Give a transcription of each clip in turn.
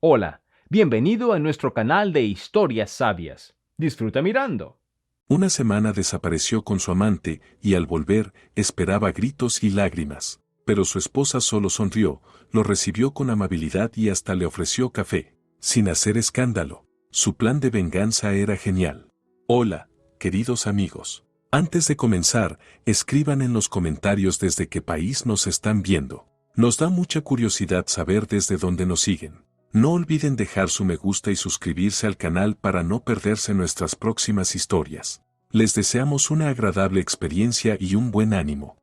Hola, bienvenido a nuestro canal de historias sabias. Disfruta mirando. Una semana desapareció con su amante y al volver esperaba gritos y lágrimas, pero su esposa solo sonrió, lo recibió con amabilidad y hasta le ofreció café, sin hacer escándalo. Su plan de venganza era genial. Hola, queridos amigos. Antes de comenzar, escriban en los comentarios desde qué país nos están viendo. Nos da mucha curiosidad saber desde dónde nos siguen. No olviden dejar su me gusta y suscribirse al canal para no perderse nuestras próximas historias. Les deseamos una agradable experiencia y un buen ánimo.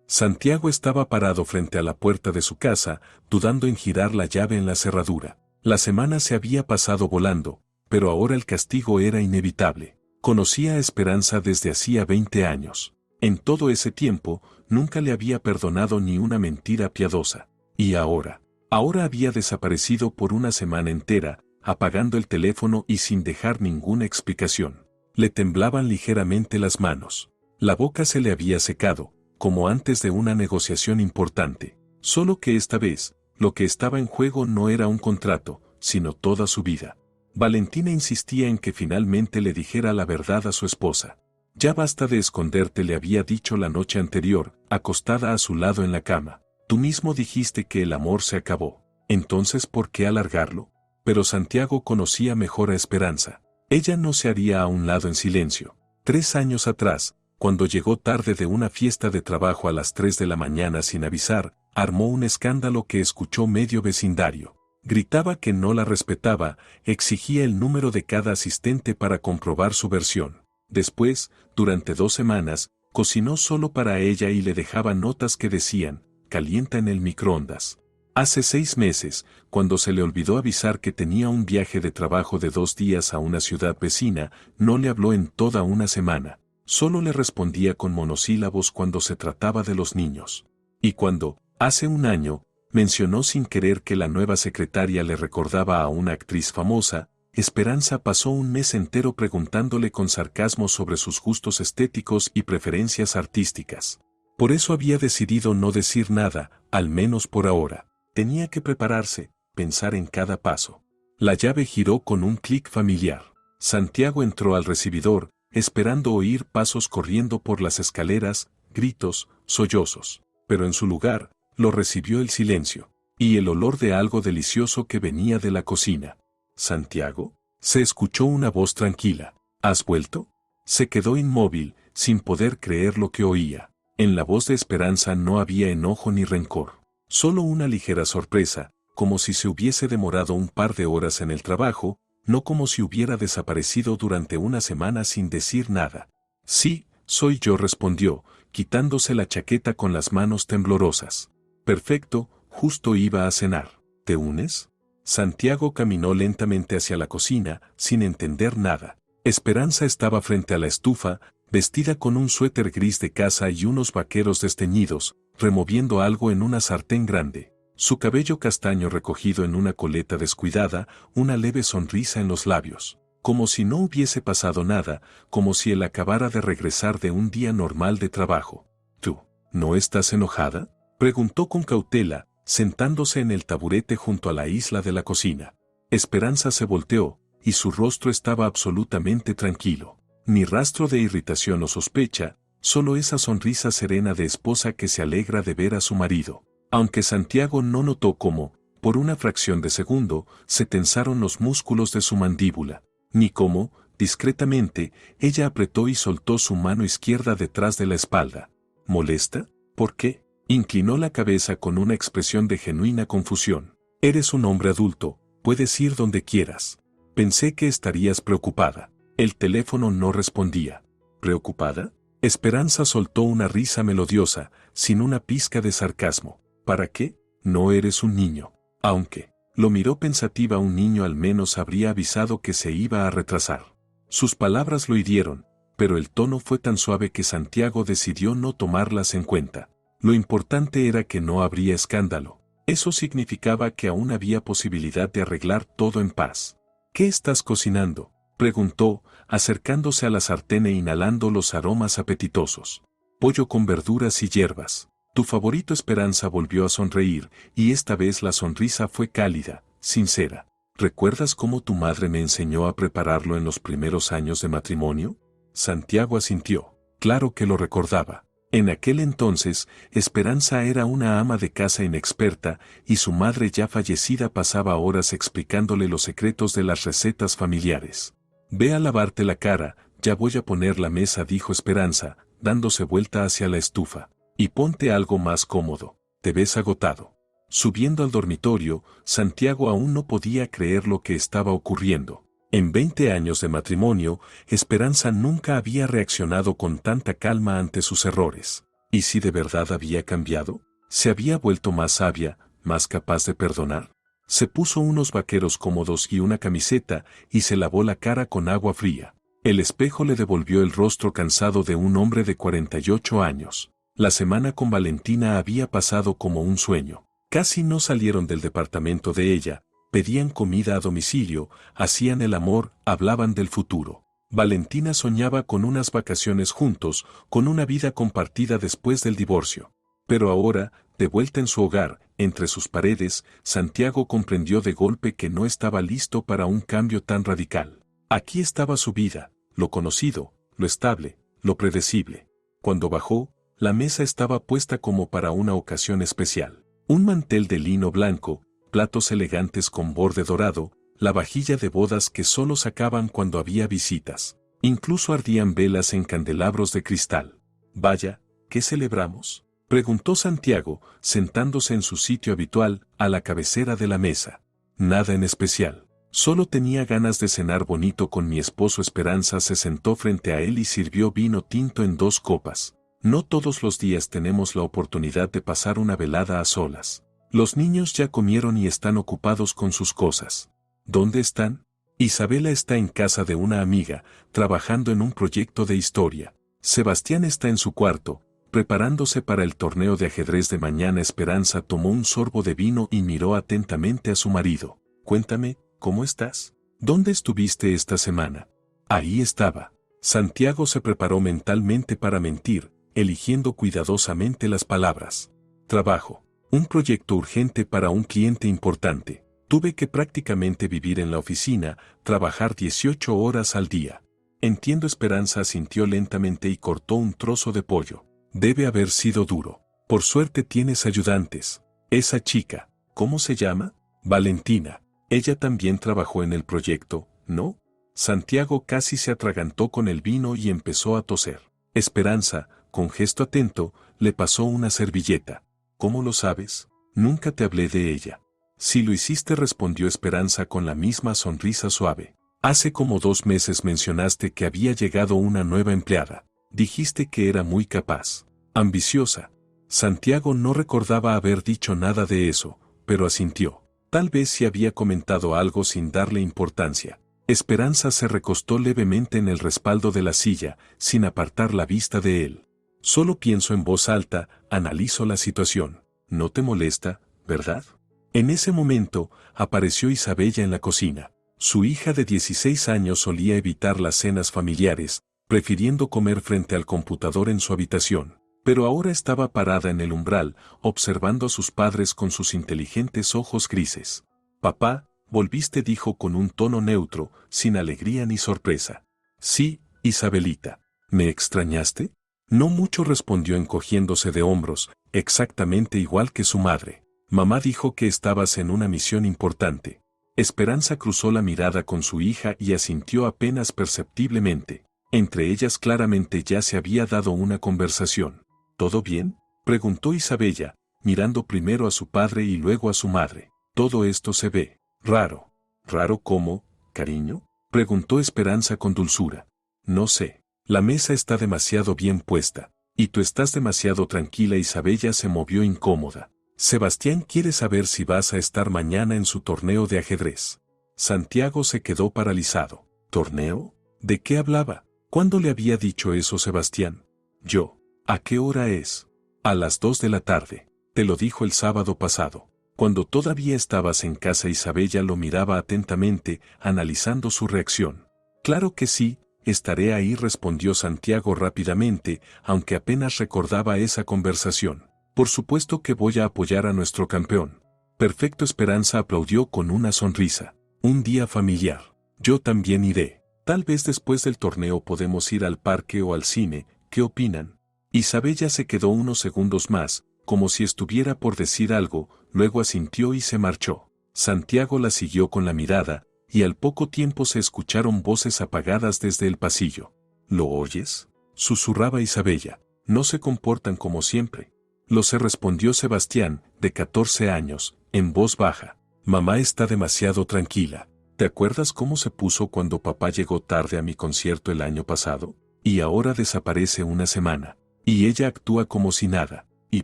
Santiago estaba parado frente a la puerta de su casa, dudando en girar la llave en la cerradura. La semana se había pasado volando, pero ahora el castigo era inevitable. Conocía a Esperanza desde hacía 20 años. En todo ese tiempo, nunca le había perdonado ni una mentira piadosa. Y ahora había desaparecido por una semana entera, apagando el teléfono y sin dejar ninguna explicación. Le temblaban ligeramente las manos. La boca se le había secado, como antes de una negociación importante. Solo que esta vez, lo que estaba en juego no era un contrato, sino toda su vida. Valentina insistía en que finalmente le dijera la verdad a su esposa. Ya basta de esconderte, le había dicho la noche anterior, acostada a su lado en la cama. Tú mismo dijiste que el amor se acabó. Entonces, ¿por qué alargarlo? Pero Santiago conocía mejor a Esperanza. Ella no se haría a un lado en silencio. 3 años atrás, cuando llegó tarde de una fiesta de trabajo a las 3 de la mañana sin avisar, armó un escándalo que escuchó medio vecindario. Gritaba que no la respetaba, exigía el número de cada asistente para comprobar su versión. Después, durante 2 semanas, cocinó solo para ella y le dejaba notas que decían: calienta en el microondas. Hace 6 meses, cuando se le olvidó avisar que tenía un viaje de trabajo de 2 días a una ciudad vecina, no le habló en toda una semana. Solo le respondía con monosílabos cuando se trataba de los niños. Y cuando, hace un año, mencionó sin querer que la nueva secretaria le recordaba a una actriz famosa, Esperanza pasó un mes entero preguntándole con sarcasmo sobre sus gustos estéticos y preferencias artísticas. Por eso había decidido no decir nada, al menos por ahora. Tenía que prepararse, pensar en cada paso. La llave giró con un clic familiar. Santiago entró al recibidor, esperando oír pasos corriendo por las escaleras, gritos, sollozos. Pero en su lugar, lo recibió el silencio, y el olor de algo delicioso que venía de la cocina. «¿Santiago?», se escuchó una voz tranquila. «¿Has vuelto?». Se quedó inmóvil, sin poder creer lo que oía. En la voz de Esperanza no había enojo ni rencor, solo una ligera sorpresa, como si se hubiese demorado un par de horas en el trabajo, no como si hubiera desaparecido durante una semana sin decir nada. «Sí, soy yo», respondió, quitándose la chaqueta con las manos temblorosas. «Perfecto, justo iba a cenar. ¿Te unes?». Santiago caminó lentamente hacia la cocina, sin entender nada. Esperanza estaba frente a la estufa, vestida con un suéter gris de casa y unos vaqueros desteñidos, removiendo algo en una sartén grande. Su cabello castaño recogido en una coleta descuidada, una leve sonrisa en los labios. Como si no hubiese pasado nada, como si él acabara de regresar de un día normal de trabajo. «¿Tú, no estás enojada?», preguntó con cautela, sentándose en el taburete junto a la isla de la cocina. Esperanza se volteó, y su rostro estaba absolutamente tranquilo. Ni rastro de irritación o sospecha, solo esa sonrisa serena de esposa que se alegra de ver a su marido. Aunque Santiago no notó cómo, por una fracción de segundo, se tensaron los músculos de su mandíbula, ni cómo, discretamente, ella apretó y soltó su mano izquierda detrás de la espalda. «¿Molesta? ¿Por qué?». Inclinó la cabeza con una expresión de genuina confusión. «Eres un hombre adulto, puedes ir donde quieras. Pensé que estarías preocupada». El teléfono no respondía. «¿Preocupada?». Esperanza soltó una risa melodiosa, sin una pizca de sarcasmo. «¿Para qué? No eres un niño». Aunque, lo miró pensativa, un niño al menos habría avisado que se iba a retrasar. Sus palabras lo hirieron, pero el tono fue tan suave que Santiago decidió no tomarlas en cuenta. Lo importante era que no habría escándalo. Eso significaba que aún había posibilidad de arreglar todo en paz. «¿Qué estás cocinando?», preguntó, acercándose a la sartén e inhalando los aromas apetitosos. «Pollo con verduras y hierbas». Tu favorito. Esperanza volvió a sonreír, y esta vez la sonrisa fue cálida, sincera. ¿Recuerdas cómo tu madre me enseñó a prepararlo en los primeros años de matrimonio? Santiago asintió. Claro que lo recordaba. En aquel entonces, Esperanza era una ama de casa inexperta y su madre ya fallecida pasaba horas explicándole los secretos de las recetas familiares. Ve a lavarte la cara, ya voy a poner la mesa, dijo Esperanza, dándose vuelta hacia la estufa. Y ponte algo más cómodo, te ves agotado. Subiendo al dormitorio, Santiago aún no podía creer lo que estaba ocurriendo. En 20 años de matrimonio, Esperanza nunca había reaccionado con tanta calma ante sus errores. ¿Y si de verdad había cambiado? ¿Se había vuelto más sabia, más capaz de perdonar? Se puso unos vaqueros cómodos y una camiseta y se lavó la cara con agua fría. El espejo le devolvió el rostro cansado de un hombre de 48 años. La semana con Valentina había pasado como un sueño. Casi no salieron del departamento de ella, pedían comida a domicilio, hacían el amor, hablaban del futuro. Valentina soñaba con unas vacaciones juntos, con una vida compartida después del divorcio. Pero ahora, de vuelta en su hogar, entre sus paredes, Santiago comprendió de golpe que no estaba listo para un cambio tan radical. Aquí estaba su vida, lo conocido, lo estable, lo predecible. Cuando bajó, la mesa estaba puesta como para una ocasión especial. Un mantel de lino blanco, platos elegantes con borde dorado, la vajilla de bodas que solo sacaban cuando había visitas. Incluso ardían velas en candelabros de cristal. Vaya, ¿qué celebramos?, preguntó Santiago, sentándose en su sitio habitual, a la cabecera de la mesa. Nada en especial. Solo tenía ganas de cenar bonito con mi esposo. Esperanza se sentó frente a él y sirvió vino tinto en 2 copas. No todos los días tenemos la oportunidad de pasar una velada a solas. Los niños ya comieron y están ocupados con sus cosas. ¿Dónde están? Isabela está en casa de una amiga, trabajando en un proyecto de historia. Sebastián está en su cuarto, preparándose para el torneo de ajedrez de mañana. Esperanza tomó un sorbo de vino y miró atentamente a su marido. Cuéntame, ¿cómo estás? ¿Dónde estuviste esta semana? Ahí estaba. Santiago se preparó mentalmente para mentir, eligiendo cuidadosamente las palabras. Trabajo. Un proyecto urgente para un cliente importante. Tuve que prácticamente vivir en la oficina, trabajar 18 horas al día. Entiendo. Esperanza asintió lentamente y cortó un trozo de pollo. Debe haber sido duro. Por suerte tienes ayudantes. Esa chica, ¿cómo se llama? Valentina. Ella también trabajó en el proyecto, ¿no? Santiago casi se atragantó con el vino y empezó a toser. Esperanza, con gesto atento, le pasó una servilleta. ¿Cómo lo sabes? Nunca te hablé de ella. Sí lo hiciste, respondió Esperanza con la misma sonrisa suave. Hace como 2 meses mencionaste que había llegado una nueva empleada. Dijiste que era muy capaz, ambiciosa. Santiago no recordaba haber dicho nada de eso, pero asintió. Tal vez sí había comentado algo sin darle importancia. Esperanza se recostó levemente en el respaldo de la silla, sin apartar la vista de él. Solo pienso en voz alta, analizo la situación. No te molesta, ¿verdad? En ese momento, apareció Isabella en la cocina. Su hija de 16 años solía evitar las cenas familiares, prefiriendo comer frente al computador en su habitación. Pero ahora estaba parada en el umbral, observando a sus padres con sus inteligentes ojos grises. Papá, volviste, dijo con un tono neutro, sin alegría ni sorpresa. Sí, Isabelita. ¿Me extrañaste? No mucho, respondió encogiéndose de hombros, exactamente igual que su madre. Mamá dijo que estabas en una misión importante. Esperanza cruzó la mirada con su hija y asintió apenas perceptiblemente. Entre ellas claramente ya se había dado una conversación. ¿Todo bien?, preguntó Isabella, mirando primero a su padre y luego a su madre. Todo esto se ve raro. ¿Raro cómo, cariño?, preguntó Esperanza con dulzura. No sé. La mesa está demasiado bien puesta. Y tú estás demasiado tranquila. Isabella se movió incómoda. Sebastián quiere saber si vas a estar mañana en su torneo de ajedrez. Santiago se quedó paralizado. ¿Torneo? ¿De qué hablaba? ¿Cuándo le había dicho eso Sebastián? Yo. ¿A qué hora es? A las 2 de la tarde. Te lo dijo el sábado pasado. Cuando todavía estabas en casa. Isabella lo miraba atentamente, analizando su reacción. Claro que sí, estaré ahí, respondió Santiago rápidamente, aunque apenas recordaba esa conversación. Por supuesto que voy a apoyar a nuestro campeón. Perfecto. Esperanza aplaudió con una sonrisa. Un día familiar. Yo también iré. Tal vez después del torneo podemos ir al parque o al cine, ¿qué opinan? Isabella se quedó unos segundos más, como si estuviera por decir algo, luego asintió y se marchó. Santiago la siguió con la mirada, y al poco tiempo se escucharon voces apagadas desde el pasillo. ¿Lo oyes?, susurraba Isabella. No se comportan como siempre. Lo sé, respondió Sebastián, de 14 años, en voz baja. Mamá está demasiado tranquila. ¿Te acuerdas cómo se puso cuando papá llegó tarde a mi concierto el año pasado? Y ahora desaparece una semana. Y ella actúa como si nada. Y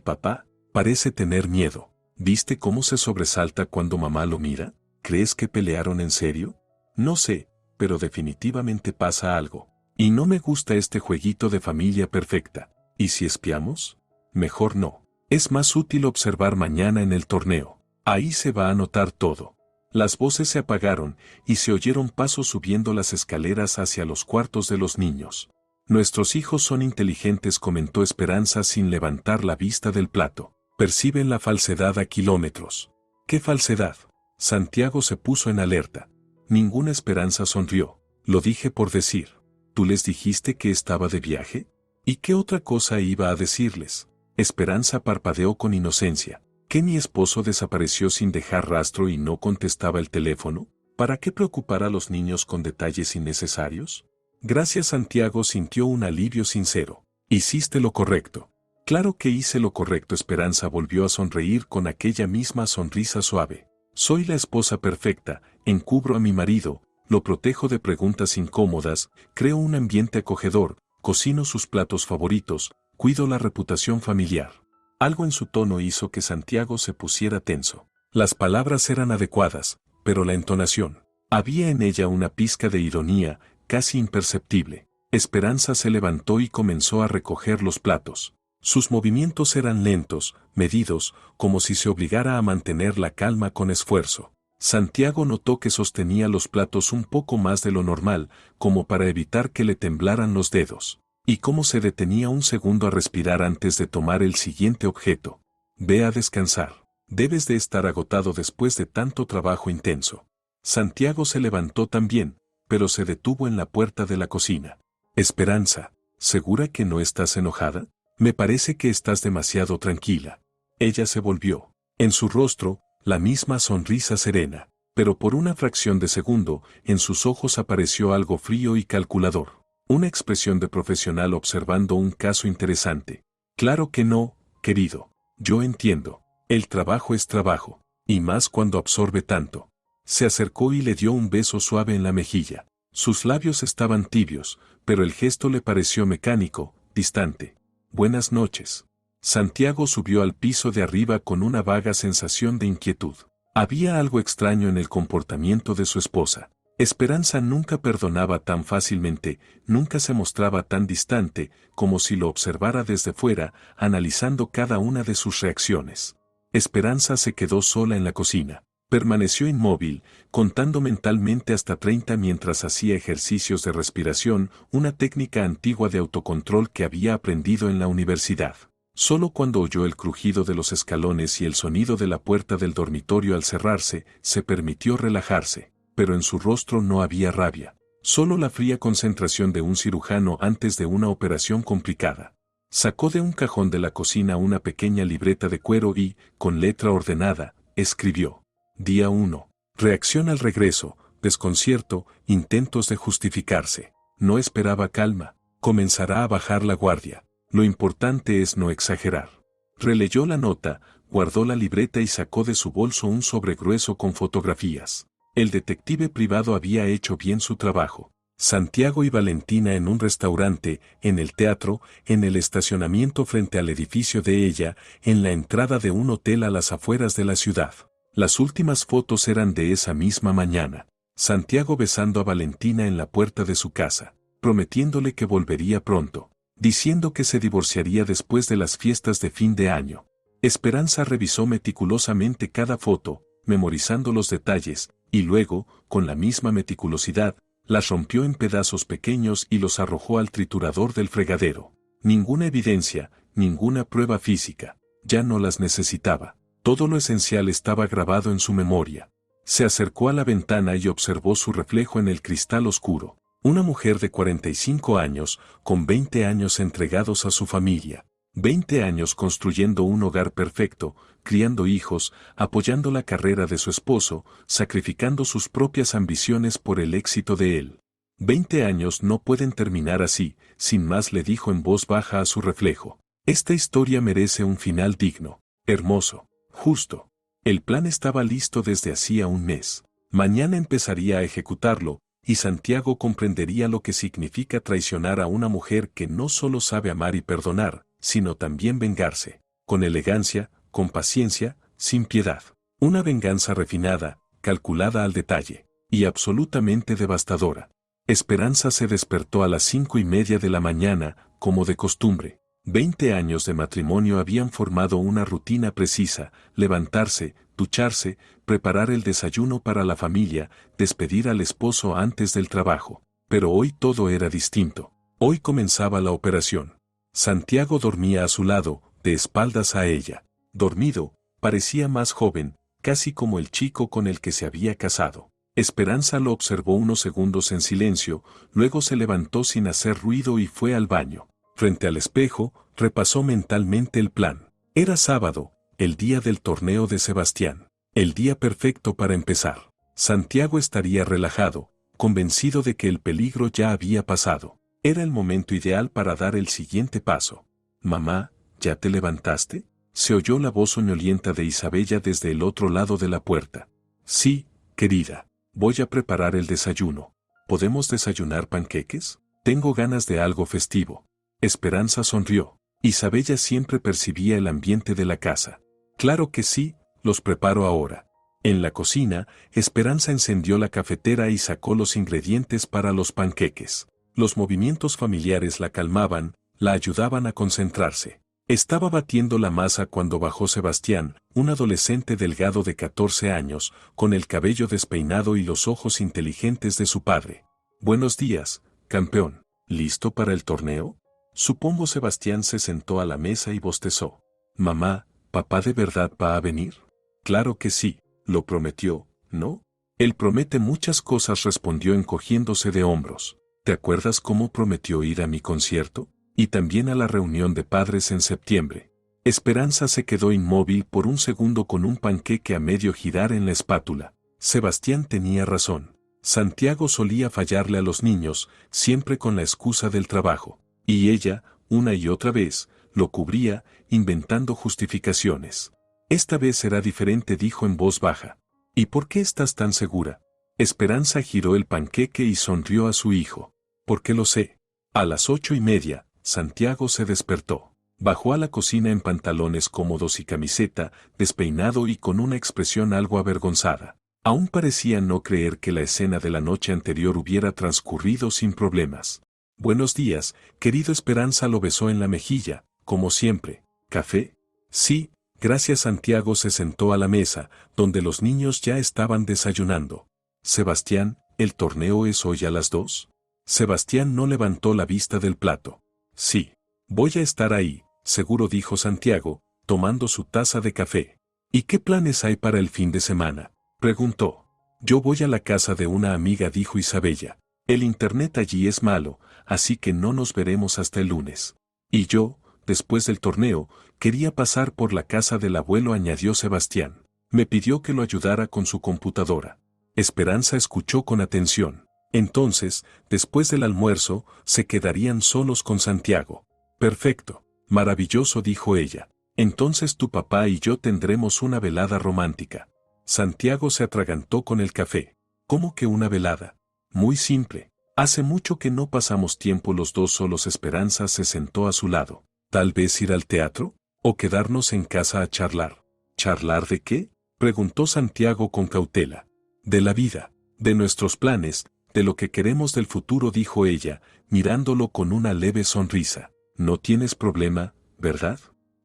papá parece tener miedo. ¿Viste cómo se sobresalta cuando mamá lo mira? ¿Crees que pelearon en serio? No sé, pero definitivamente pasa algo. Y no me gusta este jueguito de familia perfecta. ¿Y si espiamos? Mejor no. Es más útil observar mañana en el torneo. Ahí se va a notar todo. Las voces se apagaron y se oyeron pasos subiendo las escaleras hacia los cuartos de los niños. Nuestros hijos son inteligentes, comentó Esperanza sin levantar la vista del plato. Perciben la falsedad a kilómetros. ¿Qué falsedad? Santiago se puso en alerta. Ninguna. Esperanza sonrió. Lo dije por decir. ¿Tú les dijiste que estaba de viaje? ¿Y qué otra cosa iba a decirles? Esperanza parpadeó con inocencia. ¿Que mi esposo desapareció sin dejar rastro y no contestaba el teléfono? ¿Para qué preocupar a los niños con detalles innecesarios? Gracias. Santiago sintió un alivio sincero. Hiciste lo correcto. Claro que hice lo correcto. Esperanza volvió a sonreír con aquella misma sonrisa suave. Soy la esposa perfecta, encubro a mi marido, lo protejo de preguntas incómodas, creo un ambiente acogedor, cocino sus platos favoritos, cuido la reputación familiar. Algo en su tono hizo que Santiago se pusiera tenso. Las palabras eran adecuadas, pero la entonación. Había en ella una pizca de ironía, casi imperceptible. Esperanza se levantó y comenzó a recoger los platos. Sus movimientos eran lentos, medidos, como si se obligara a mantener la calma con esfuerzo. Santiago notó que sostenía los platos un poco más de lo normal, como para evitar que le temblaran los dedos. Y cómo se detenía un segundo a respirar antes de tomar el siguiente objeto. Ve a descansar. Debes de estar agotado después de tanto trabajo intenso. Santiago se levantó también, pero se detuvo en la puerta de la cocina. Esperanza, ¿segura que no estás enojada? Me parece que estás demasiado tranquila. Ella se volvió. En su rostro, la misma sonrisa serena, pero por una fracción de segundo, en sus ojos apareció algo frío y calculador. Una expresión de profesional observando un caso interesante. Claro que no, querido. Yo entiendo. El trabajo es trabajo, y más cuando absorbe tanto. Se acercó y le dio un beso suave en la mejilla. Sus labios estaban tibios, pero el gesto le pareció mecánico, distante. Buenas noches. Santiago subió al piso de arriba con una vaga sensación de inquietud. Había algo extraño en el comportamiento de su esposa. Esperanza nunca perdonaba tan fácilmente, nunca se mostraba tan distante, como si lo observara desde fuera, analizando cada una de sus reacciones. Esperanza se quedó sola en la cocina. Permaneció inmóvil, contando mentalmente hasta 30 mientras hacía ejercicios de respiración, una técnica antigua de autocontrol que había aprendido en la universidad. Solo cuando oyó el crujido de los escalones y el sonido de la puerta del dormitorio al cerrarse, se permitió relajarse. Pero en su rostro no había rabia, solo la fría concentración de un cirujano antes de una operación complicada. Sacó de un cajón de la cocina una pequeña libreta de cuero y, con letra ordenada, escribió. Día 1. Reacción al regreso, desconcierto, intentos de justificarse. No esperaba calma, comenzará a bajar la guardia. Lo importante es no exagerar. Releyó la nota, guardó la libreta y sacó de su bolso un sobre grueso con fotografías. El detective privado había hecho bien su trabajo. Santiago y Valentina en un restaurante, en el teatro, en el estacionamiento frente al edificio de ella, en la entrada de un hotel a las afueras de la ciudad. Las últimas fotos eran de esa misma mañana. Santiago besando a Valentina en la puerta de su casa, prometiéndole que volvería pronto, diciendo que se divorciaría después de las fiestas de fin de año. Esperanza revisó meticulosamente cada foto, memorizando los detalles, y luego, con la misma meticulosidad, las rompió en pedazos pequeños y los arrojó al triturador del fregadero. Ninguna evidencia, ninguna prueba física, ya no las necesitaba. Todo lo esencial estaba grabado en su memoria. Se acercó a la ventana y observó su reflejo en el cristal oscuro. Una mujer de 45 años, con 20 años entregados a su familia. 20 años construyendo un hogar perfecto, criando hijos, apoyando la carrera de su esposo, sacrificando sus propias ambiciones por el éxito de él. 20 años no pueden terminar así, sin más le dijo en voz baja a su reflejo. Esta historia merece un final digno, hermoso, justo. El plan estaba listo desde hacía un mes. Mañana empezaría a ejecutarlo, y Santiago comprendería lo que significa traicionar a una mujer que no solo sabe amar y perdonar, sino también vengarse, con elegancia, con paciencia, sin piedad. Una venganza refinada, calculada al detalle, y absolutamente devastadora. Esperanza se despertó a las 5:30 de la mañana, como de costumbre. 20 años de matrimonio habían formado una rutina precisa: levantarse, ducharse, preparar el desayuno para la familia, despedir al esposo antes del trabajo. Pero hoy todo era distinto. Hoy comenzaba la operación. Santiago dormía a su lado, de espaldas a ella. Dormido, parecía más joven, casi como el chico con el que se había casado. Esperanza lo observó unos segundos en silencio, luego se levantó sin hacer ruido y fue al baño. Frente al espejo, repasó mentalmente el plan. Era sábado, el día del torneo de Sebastián. El día perfecto para empezar. Santiago estaría relajado, convencido de que el peligro ya había pasado. Era el momento ideal para dar el siguiente paso. «Mamá, ¿ya te levantaste?», se oyó la voz soñolienta de Isabella desde el otro lado de la puerta. «Sí, querida, voy a preparar el desayuno. ¿Podemos desayunar panqueques? Tengo ganas de algo festivo». Esperanza sonrió. Isabella siempre percibía el ambiente de la casa. «Claro que sí, los preparo ahora». En la cocina, Esperanza encendió la cafetera y sacó los ingredientes para los panqueques. Los movimientos familiares la calmaban, la ayudaban a concentrarse. Estaba batiendo la masa cuando bajó Sebastián, un adolescente delgado de 14 años, con el cabello despeinado y los ojos inteligentes de su padre. «Buenos días, campeón. ¿Listo para el torneo?». Supongo. Sebastián se sentó a la mesa y bostezó. «Mamá, ¿papá de verdad va a venir?». «Claro que sí, lo prometió, ¿no?». «Él promete muchas cosas», respondió encogiéndose de hombros. «¿Te acuerdas cómo prometió ir a mi concierto? Y también a la reunión de padres en septiembre». Esperanza se quedó inmóvil por un segundo con un panqueque a medio girar en la espátula. Sebastián tenía razón. Santiago solía fallarle a los niños, siempre con la excusa del trabajo. Y ella, una y otra vez, lo cubría, inventando justificaciones. «Esta vez será diferente», dijo en voz baja. «¿Y por qué estás tan segura?». Esperanza giró el panqueque y sonrió a su hijo. «Porque lo sé». A las 8:30, Santiago se despertó. Bajó a la cocina en pantalones cómodos y camiseta, despeinado y con una expresión algo avergonzada. Aún parecía no creer que la escena de la noche anterior hubiera transcurrido sin problemas. «Buenos días, querido». Esperanza lo besó en la mejilla, como siempre. «¿Café?». «Sí, gracias». Santiago se sentó a la mesa, donde los niños ya estaban desayunando. «Sebastián, ¿el torneo es hoy a las 2?». Sebastián no levantó la vista del plato. «Sí, voy a estar ahí, seguro», dijo Santiago, tomando su taza de café. «¿Y qué planes hay para el fin de semana?», preguntó. «Yo voy a la casa de una amiga», dijo Isabella. «El internet allí es malo, así que no nos veremos hasta el lunes». «Y yo, después del torneo, quería pasar por la casa del abuelo», añadió Sebastián. «Me pidió que lo ayudara con su computadora». Esperanza escuchó con atención. Entonces, después del almuerzo, se quedarían solos con Santiago. «Perfecto, maravilloso», dijo ella. «Entonces tu papá y yo tendremos una velada romántica». Santiago se atragantó con el café. «¿Cómo que una velada?». «Muy simple. Hace mucho que no pasamos tiempo los dos solos». Esperanza se sentó a su lado. «Tal vez ir al teatro, o quedarnos en casa a charlar». «¿Charlar de qué?», preguntó Santiago con cautela. «De la vida, de nuestros planes, de lo que queremos del futuro», dijo ella, mirándolo con una leve sonrisa. «No tienes problema, ¿verdad?».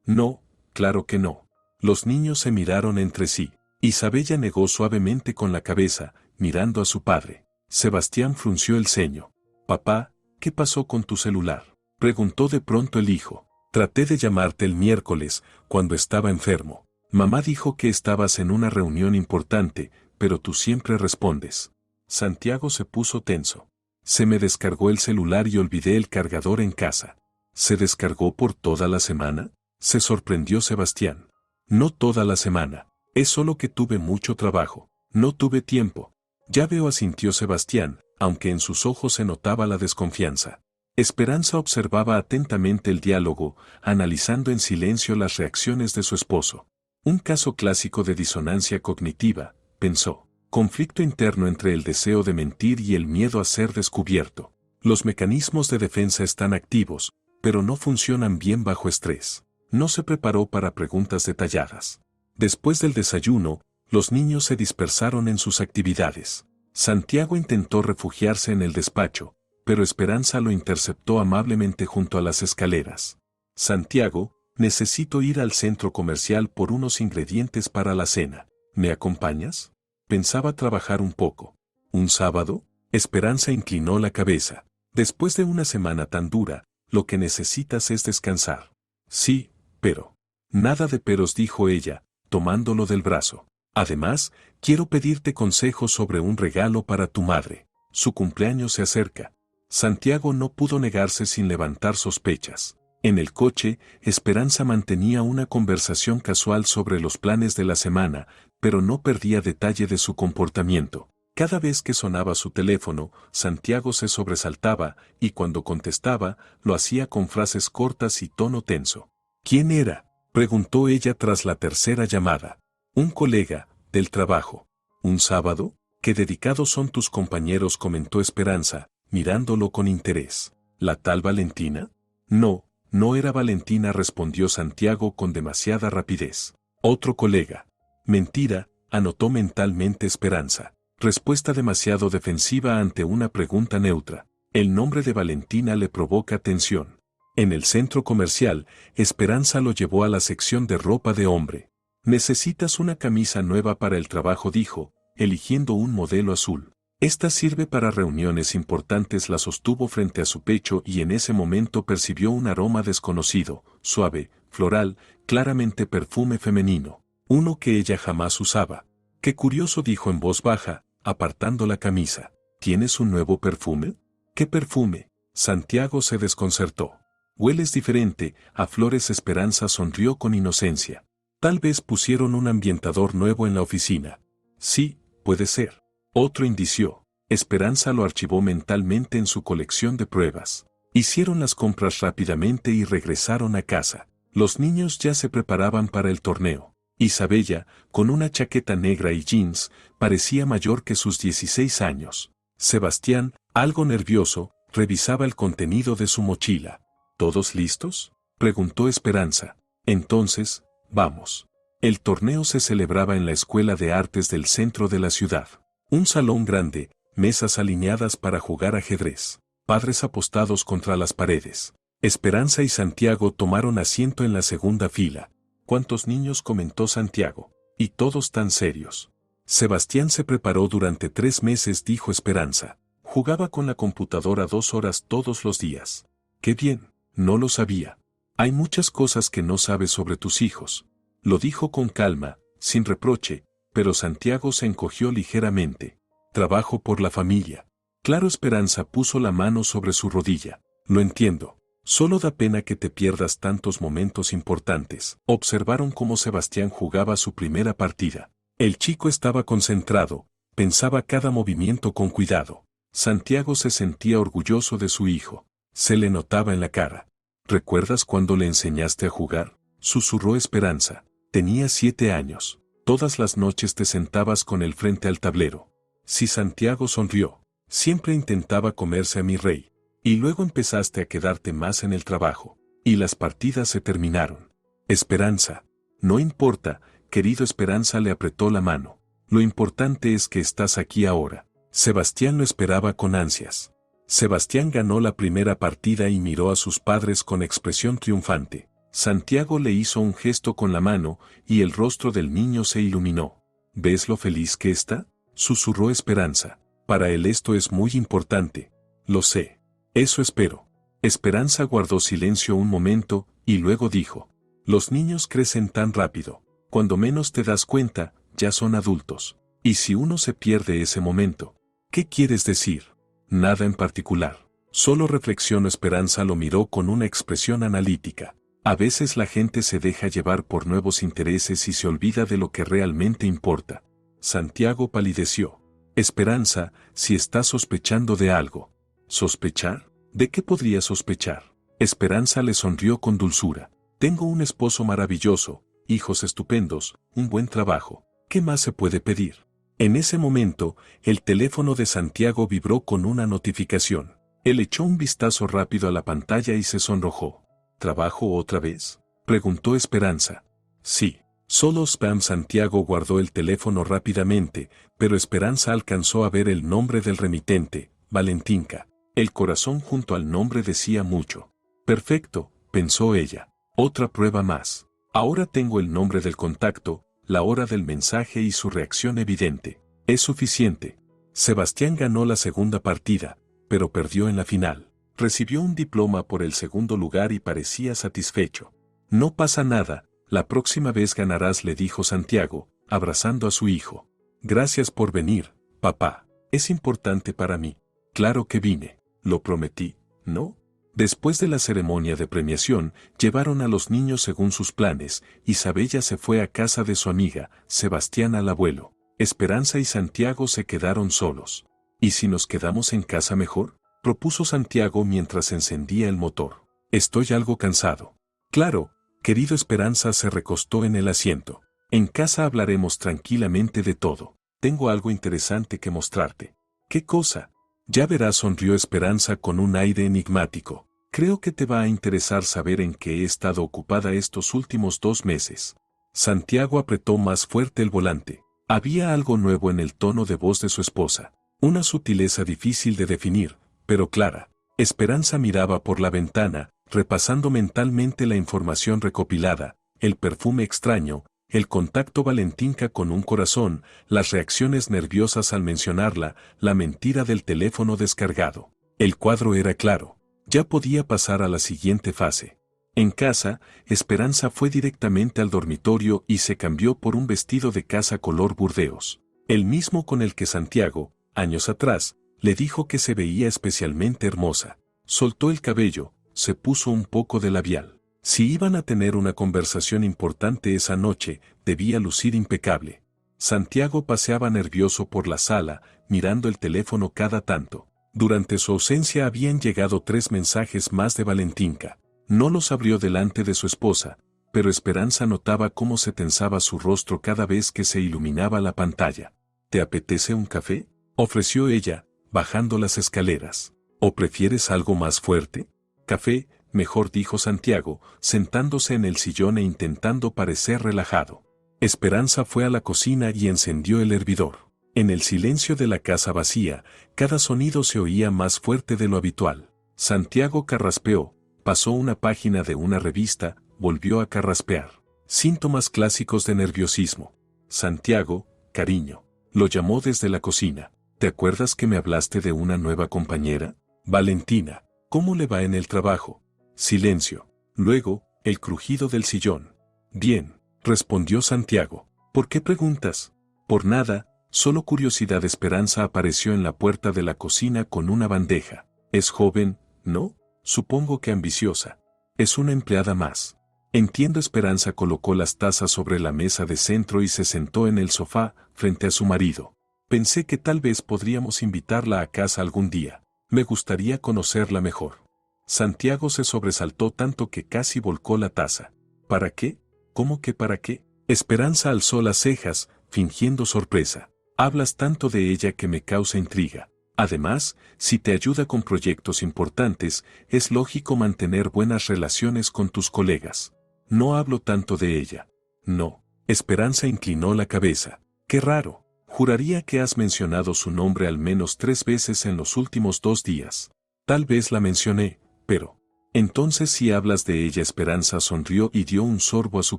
«No, claro que no». Los niños se miraron entre sí. Isabella negó suavemente con la cabeza, mirando a su padre. Sebastián frunció el ceño. «Papá, ¿qué pasó con tu celular?», preguntó de pronto el hijo. «Traté de llamarte el miércoles, cuando estaba enfermo. Mamá dijo que estabas en una reunión importante, pero tú siempre respondes. Santiago se puso tenso. Se me descargó el celular y olvidé el cargador en casa. ¿Se descargó por toda la semana? Se sorprendió Sebastián. No toda la semana. Es solo que tuve mucho trabajo. No tuve tiempo. Ya veo, asintió Sebastián, aunque en sus ojos se notaba la desconfianza. Esperanza observaba atentamente el diálogo, analizando en silencio las reacciones de su esposo. Un caso clásico de disonancia cognitiva, pensó. Conflicto interno entre el deseo de mentir y el miedo a ser descubierto. Los mecanismos de defensa están activos, pero no funcionan bien bajo estrés. No se preparó para preguntas detalladas. Después del desayuno, los niños se dispersaron en sus actividades. Santiago intentó refugiarse en el despacho, pero Esperanza lo interceptó amablemente junto a las escaleras. Santiago, necesito ir al centro comercial por unos ingredientes para la cena. ¿Me acompañas? Pensaba trabajar un poco. ¿Un sábado? Esperanza inclinó la cabeza. Después de una semana tan dura, lo que necesitas es descansar. Sí, pero. Nada de peros, dijo ella, tomándolo del brazo. Además, quiero pedirte consejos sobre un regalo para tu madre. Su cumpleaños se acerca. Santiago no pudo negarse sin levantar sospechas. En el coche, Esperanza mantenía una conversación casual sobre los planes de la semana, pero no perdía detalle de su comportamiento. Cada vez que sonaba su teléfono, Santiago se sobresaltaba, y cuando contestaba, lo hacía con frases cortas y tono tenso. ¿Quién era?, preguntó ella tras la tercera llamada. Un colega, del trabajo. ¿Un sábado? ¿Qué dedicados son tus compañeros?, comentó Esperanza, mirándolo con interés. ¿La tal Valentina? No, no era Valentina, respondió Santiago con demasiada rapidez. Otro colega. Mentira, anotó mentalmente Esperanza. Respuesta demasiado defensiva ante una pregunta neutra. El nombre de Valentina le provoca tensión. En el centro comercial, Esperanza lo llevó a la sección de ropa de hombre. Necesitas una camisa nueva para el trabajo, dijo, eligiendo un modelo azul. Esta sirve para reuniones importantes. La sostuvo frente a su pecho y en ese momento percibió un aroma desconocido, suave, floral, claramente perfume femenino. Uno que ella jamás usaba. Qué curioso, dijo en voz baja, apartando la camisa. ¿Tienes un nuevo perfume? ¿Qué perfume? Santiago se desconcertó. Hueles diferente, a flores. Esperanza sonrió con inocencia. Tal vez pusieron un ambientador nuevo en la oficina. Sí, puede ser. Otro indicio. Esperanza lo archivó mentalmente en su colección de pruebas. Hicieron las compras rápidamente y regresaron a casa. Los niños ya se preparaban para el torneo. Isabella, con una chaqueta negra y jeans, parecía mayor que sus 16 años. Sebastián, algo nervioso, revisaba el contenido de su mochila. ¿Todos listos?, preguntó Esperanza. Entonces, vamos. El torneo se celebraba en la Escuela de Artes del centro de la ciudad. Un salón grande, mesas alineadas para jugar ajedrez, padres apostados contra las paredes. Esperanza y Santiago tomaron asiento en la segunda fila. ¿Cuántos niños?, comentó Santiago. Y todos tan serios. Sebastián se preparó durante 3 meses, dijo Esperanza. Jugaba con la computadora 2 horas todos los días. ¡Qué bien! No lo sabía. Hay muchas cosas que no sabes sobre tus hijos. Lo dijo con calma, sin reproche, pero Santiago se encogió ligeramente. Trabajo por la familia. Claro. Esperanza puso la mano sobre su rodilla. Lo entiendo. Solo da pena que te pierdas tantos momentos importantes. Observaron cómo Sebastián jugaba su primera partida. El chico estaba concentrado, pensaba cada movimiento con cuidado. Santiago se sentía orgulloso de su hijo. Se le notaba en la cara. ¿Recuerdas cuando le enseñaste a jugar?, susurró Esperanza. Tenía 7 años. Todas las noches te sentabas con él frente al tablero. Sí, Santiago sonrió. Siempre intentaba comerse a mi rey. Y luego empezaste a quedarte más en el trabajo. Y las partidas se terminaron. Esperanza. No importa, querido. Esperanza le apretó la mano. Lo importante es que estás aquí ahora. Sebastián lo esperaba con ansias. Sebastián ganó la primera partida y miró a sus padres con expresión triunfante. Santiago le hizo un gesto con la mano y el rostro del niño se iluminó. ¿Ves lo feliz que está?, susurró Esperanza. Para él esto es muy importante. Lo sé. Eso espero. Esperanza guardó silencio un momento y luego dijo: los niños crecen tan rápido. Cuando menos te das cuenta, ya son adultos. ¿Y si uno se pierde ese momento? ¿Qué quieres decir? Nada en particular. Solo reflexionó. Esperanza lo miró con una expresión analítica. A veces la gente se deja llevar por nuevos intereses y se olvida de lo que realmente importa. Santiago palideció. Esperanza, si estás sospechando de algo. ¿Sospechar? ¿De qué podría sospechar? Esperanza le sonrió con dulzura. Tengo un esposo maravilloso, hijos estupendos, un buen trabajo. ¿Qué más se puede pedir? En ese momento, el teléfono de Santiago vibró con una notificación. Él echó un vistazo rápido a la pantalla y se sonrojó. ¿Trabajo otra vez?, preguntó Esperanza. Sí. Solo spam. Santiago guardó el teléfono rápidamente, pero Esperanza alcanzó a ver el nombre del remitente, Valentinka. El corazón junto al nombre decía mucho. Perfecto, pensó ella. Otra prueba más. Ahora tengo el nombre del contacto, la hora del mensaje y su reacción evidente. Es suficiente. Sebastián ganó la segunda partida, pero perdió en la final. Recibió un diploma por el segundo lugar y parecía satisfecho. No pasa nada, la próxima vez ganarás, le dijo Santiago, abrazando a su hijo. Gracias por venir, papá. Es importante para mí. Claro que vine. Lo prometí, ¿no? Después de la ceremonia de premiación, llevaron a los niños según sus planes. Isabella se fue a casa de su amiga, Sebastián al abuelo. Esperanza y Santiago se quedaron solos. ¿Y si nos quedamos en casa mejor?, propuso Santiago mientras encendía el motor. Estoy algo cansado. Claro, querido. Esperanza se recostó en el asiento. En casa hablaremos tranquilamente de todo. Tengo algo interesante que mostrarte. ¿Qué cosa? Ya verás, sonrió Esperanza con un aire enigmático. Creo que te va a interesar saber en qué he estado ocupada estos últimos 2 meses. Santiago apretó más fuerte el volante. Había algo nuevo en el tono de voz de su esposa. Una sutileza difícil de definir, pero clara. Esperanza miraba por la ventana, repasando mentalmente la información recopilada, el perfume extraño, el contacto Valentinka con un corazón, las reacciones nerviosas al mencionarla, la mentira del teléfono descargado. El cuadro era claro. Ya podía pasar a la siguiente fase. En casa, Esperanza fue directamente al dormitorio y se cambió por un vestido de casa color burdeos. El mismo con el que Santiago, años atrás, le dijo que se veía especialmente hermosa. Soltó el cabello, se puso un poco de labial. Si iban a tener una conversación importante esa noche, debía lucir impecable. Santiago paseaba nervioso por la sala, mirando el teléfono cada tanto. Durante su ausencia habían llegado 3 mensajes más de Valentinka. No los abrió delante de su esposa, pero Esperanza notaba cómo se tensaba su rostro cada vez que se iluminaba la pantalla. ¿Te apetece un café?, ofreció ella, bajando las escaleras. ¿O prefieres algo más fuerte? Café, mejor, dijo Santiago, sentándose en el sillón e intentando parecer relajado. Esperanza fue a la cocina y encendió el hervidor. En el silencio de la casa vacía, cada sonido se oía más fuerte de lo habitual. Santiago carraspeó, pasó una página de una revista, volvió a carraspear. Síntomas clásicos de nerviosismo. Santiago, cariño, lo llamó desde la cocina. ¿Te acuerdas que me hablaste de una nueva compañera? Valentina, ¿cómo le va en el trabajo? Silencio. Luego, el crujido del sillón. Bien, respondió Santiago. ¿Por qué preguntas? Por nada, solo curiosidad. Esperanza apareció en la puerta de la cocina con una bandeja. Es joven, ¿no? Supongo que ambiciosa. Es una empleada más. Entiendo. Esperanza colocó las tazas sobre la mesa de centro y se sentó en el sofá, frente a su marido. Pensé que tal vez podríamos invitarla a casa algún día. Me gustaría conocerla mejor. Santiago se sobresaltó tanto que casi volcó la taza. ¿Para qué? ¿Cómo que para qué? Esperanza alzó las cejas, fingiendo sorpresa. Hablas tanto de ella que me causa intriga. Además, si te ayuda con proyectos importantes, es lógico mantener buenas relaciones con tus colegas. No hablo tanto de ella. No. Esperanza inclinó la cabeza. Qué raro. Juraría que has mencionado su nombre al menos 3 veces en los últimos 2 días. Tal vez la mencioné, pero... Entonces si hablas de ella. Esperanza sonrió y dio un sorbo a su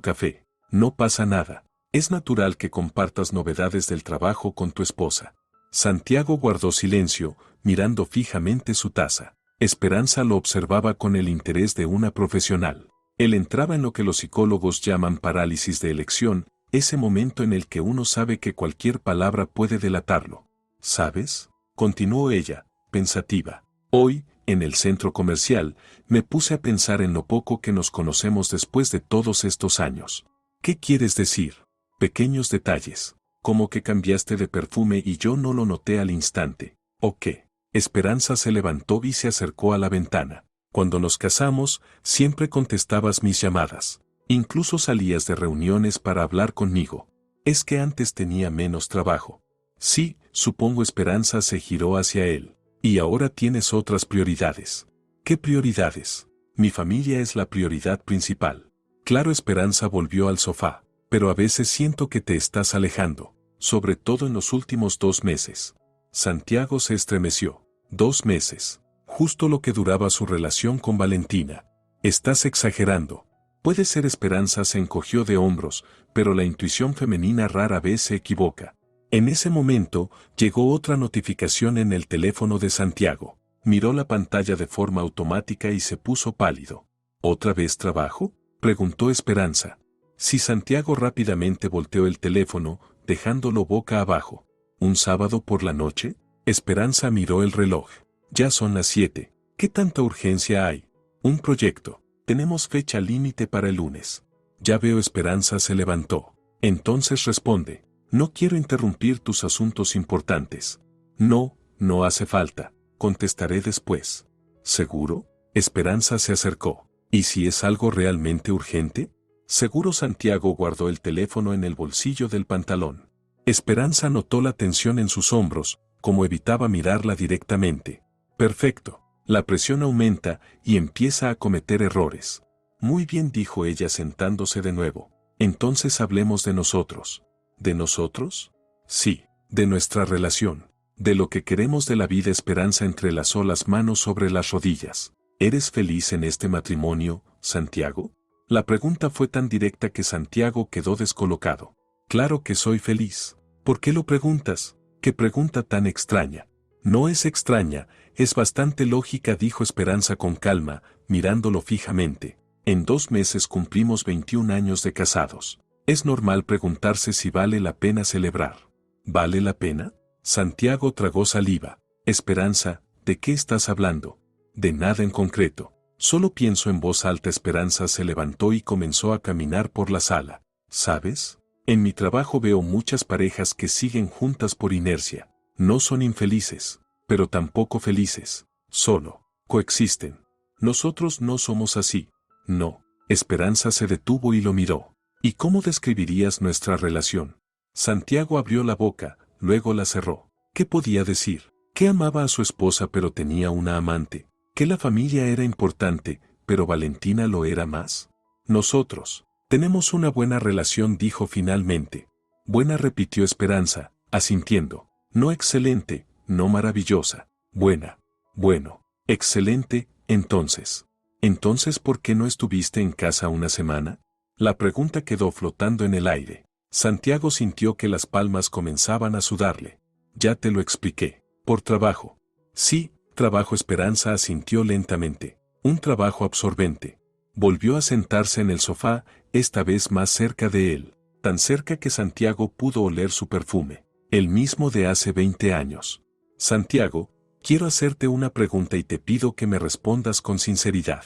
café. No pasa nada. Es natural que compartas novedades del trabajo con tu esposa. Santiago guardó silencio, mirando fijamente su taza. Esperanza lo observaba con el interés de una profesional. Él entraba en lo que los psicólogos llaman parálisis de elección, ese momento en el que uno sabe que cualquier palabra puede delatarlo. ¿Sabes? Continuó ella, pensativa. Hoy, en el centro comercial, me puse a pensar en lo poco que nos conocemos después de todos estos años. ¿Qué quieres decir? Pequeños detalles, como que cambiaste de perfume y yo no lo noté al instante. ¿O qué? Esperanza se levantó y se acercó a la ventana. Cuando nos casamos, siempre contestabas mis llamadas. Incluso salías de reuniones para hablar conmigo. Es que antes tenía menos trabajo. Sí, supongo. Esperanza se giró hacia él. Y ahora tienes otras prioridades. ¿Qué prioridades? Mi familia es la prioridad principal. Claro. Esperanza volvió al sofá. Pero a veces siento que te estás alejando, sobre todo en los últimos 2 meses. Santiago se estremeció. 2 meses. Justo lo que duraba su relación con Valentina. Estás exagerando. Puede ser. Esperanza se encogió de hombros, pero la intuición femenina rara vez se equivoca. En ese momento, llegó otra notificación en el teléfono de Santiago. Miró la pantalla de forma automática y se puso pálido. ¿Otra vez trabajo?, preguntó Esperanza. Sí. Santiago rápidamente volteó el teléfono, dejándolo boca abajo. ¿Un sábado por la noche? Esperanza miró el reloj. Ya son las 7. ¿Qué tanta urgencia hay? Un proyecto. Tenemos fecha límite para el lunes. Ya veo. Esperanza se levantó. Entonces responde. No quiero interrumpir tus asuntos importantes. No, no hace falta. Contestaré después. ¿Seguro? Esperanza se acercó. ¿Y si es algo realmente urgente? Seguro. Santiago guardó el teléfono en el bolsillo del pantalón. Esperanza notó la tensión en sus hombros, como evitaba mirarla directamente. Perfecto. La presión aumenta y empieza a cometer errores. Muy bien, dijo ella sentándose de nuevo. Entonces hablemos de nosotros. ¿De nosotros? Sí, de nuestra relación. De lo que queremos de la vida. Esperanza entrelazó las manos sobre las rodillas. ¿Eres feliz en este matrimonio, Santiago? La pregunta fue tan directa que Santiago quedó descolocado. Claro que soy feliz. ¿Por qué lo preguntas? ¿Qué pregunta tan extraña? No es extraña, es bastante lógica, dijo Esperanza con calma, mirándolo fijamente. En 2 meses cumplimos 21 años de casados. Es normal preguntarse si vale la pena celebrar. ¿Vale la pena? Santiago tragó saliva. Esperanza, ¿de qué estás hablando? De nada en concreto. Solo pienso en voz alta. Esperanza se levantó y comenzó a caminar por la sala. ¿Sabes? En mi trabajo veo muchas parejas que siguen juntas por inercia. No son infelices, pero tampoco felices. Solo coexisten. Nosotros no somos así. No. Esperanza se detuvo y lo miró. ¿Y cómo describirías nuestra relación? Santiago abrió la boca, luego la cerró. ¿Qué podía decir? Que amaba a su esposa pero tenía una amante. Que la familia era importante, pero Valentina lo era más. Nosotros tenemos una buena relación, dijo finalmente. Buena, repitió Esperanza, asintiendo. No excelente, no maravillosa. Buena. Bueno. Excelente, entonces. Entonces, ¿por qué no estuviste en casa una semana? La pregunta quedó flotando en el aire. Santiago sintió que las palmas comenzaban a sudarle. Ya te lo expliqué. Por trabajo. Sí, trabajo. Esperanza asintió lentamente. Un trabajo absorbente. Volvió a sentarse en el sofá, esta vez más cerca de él, tan cerca que Santiago pudo oler su perfume, el mismo de hace 20 años. Santiago, quiero hacerte una pregunta y te pido que me respondas con sinceridad.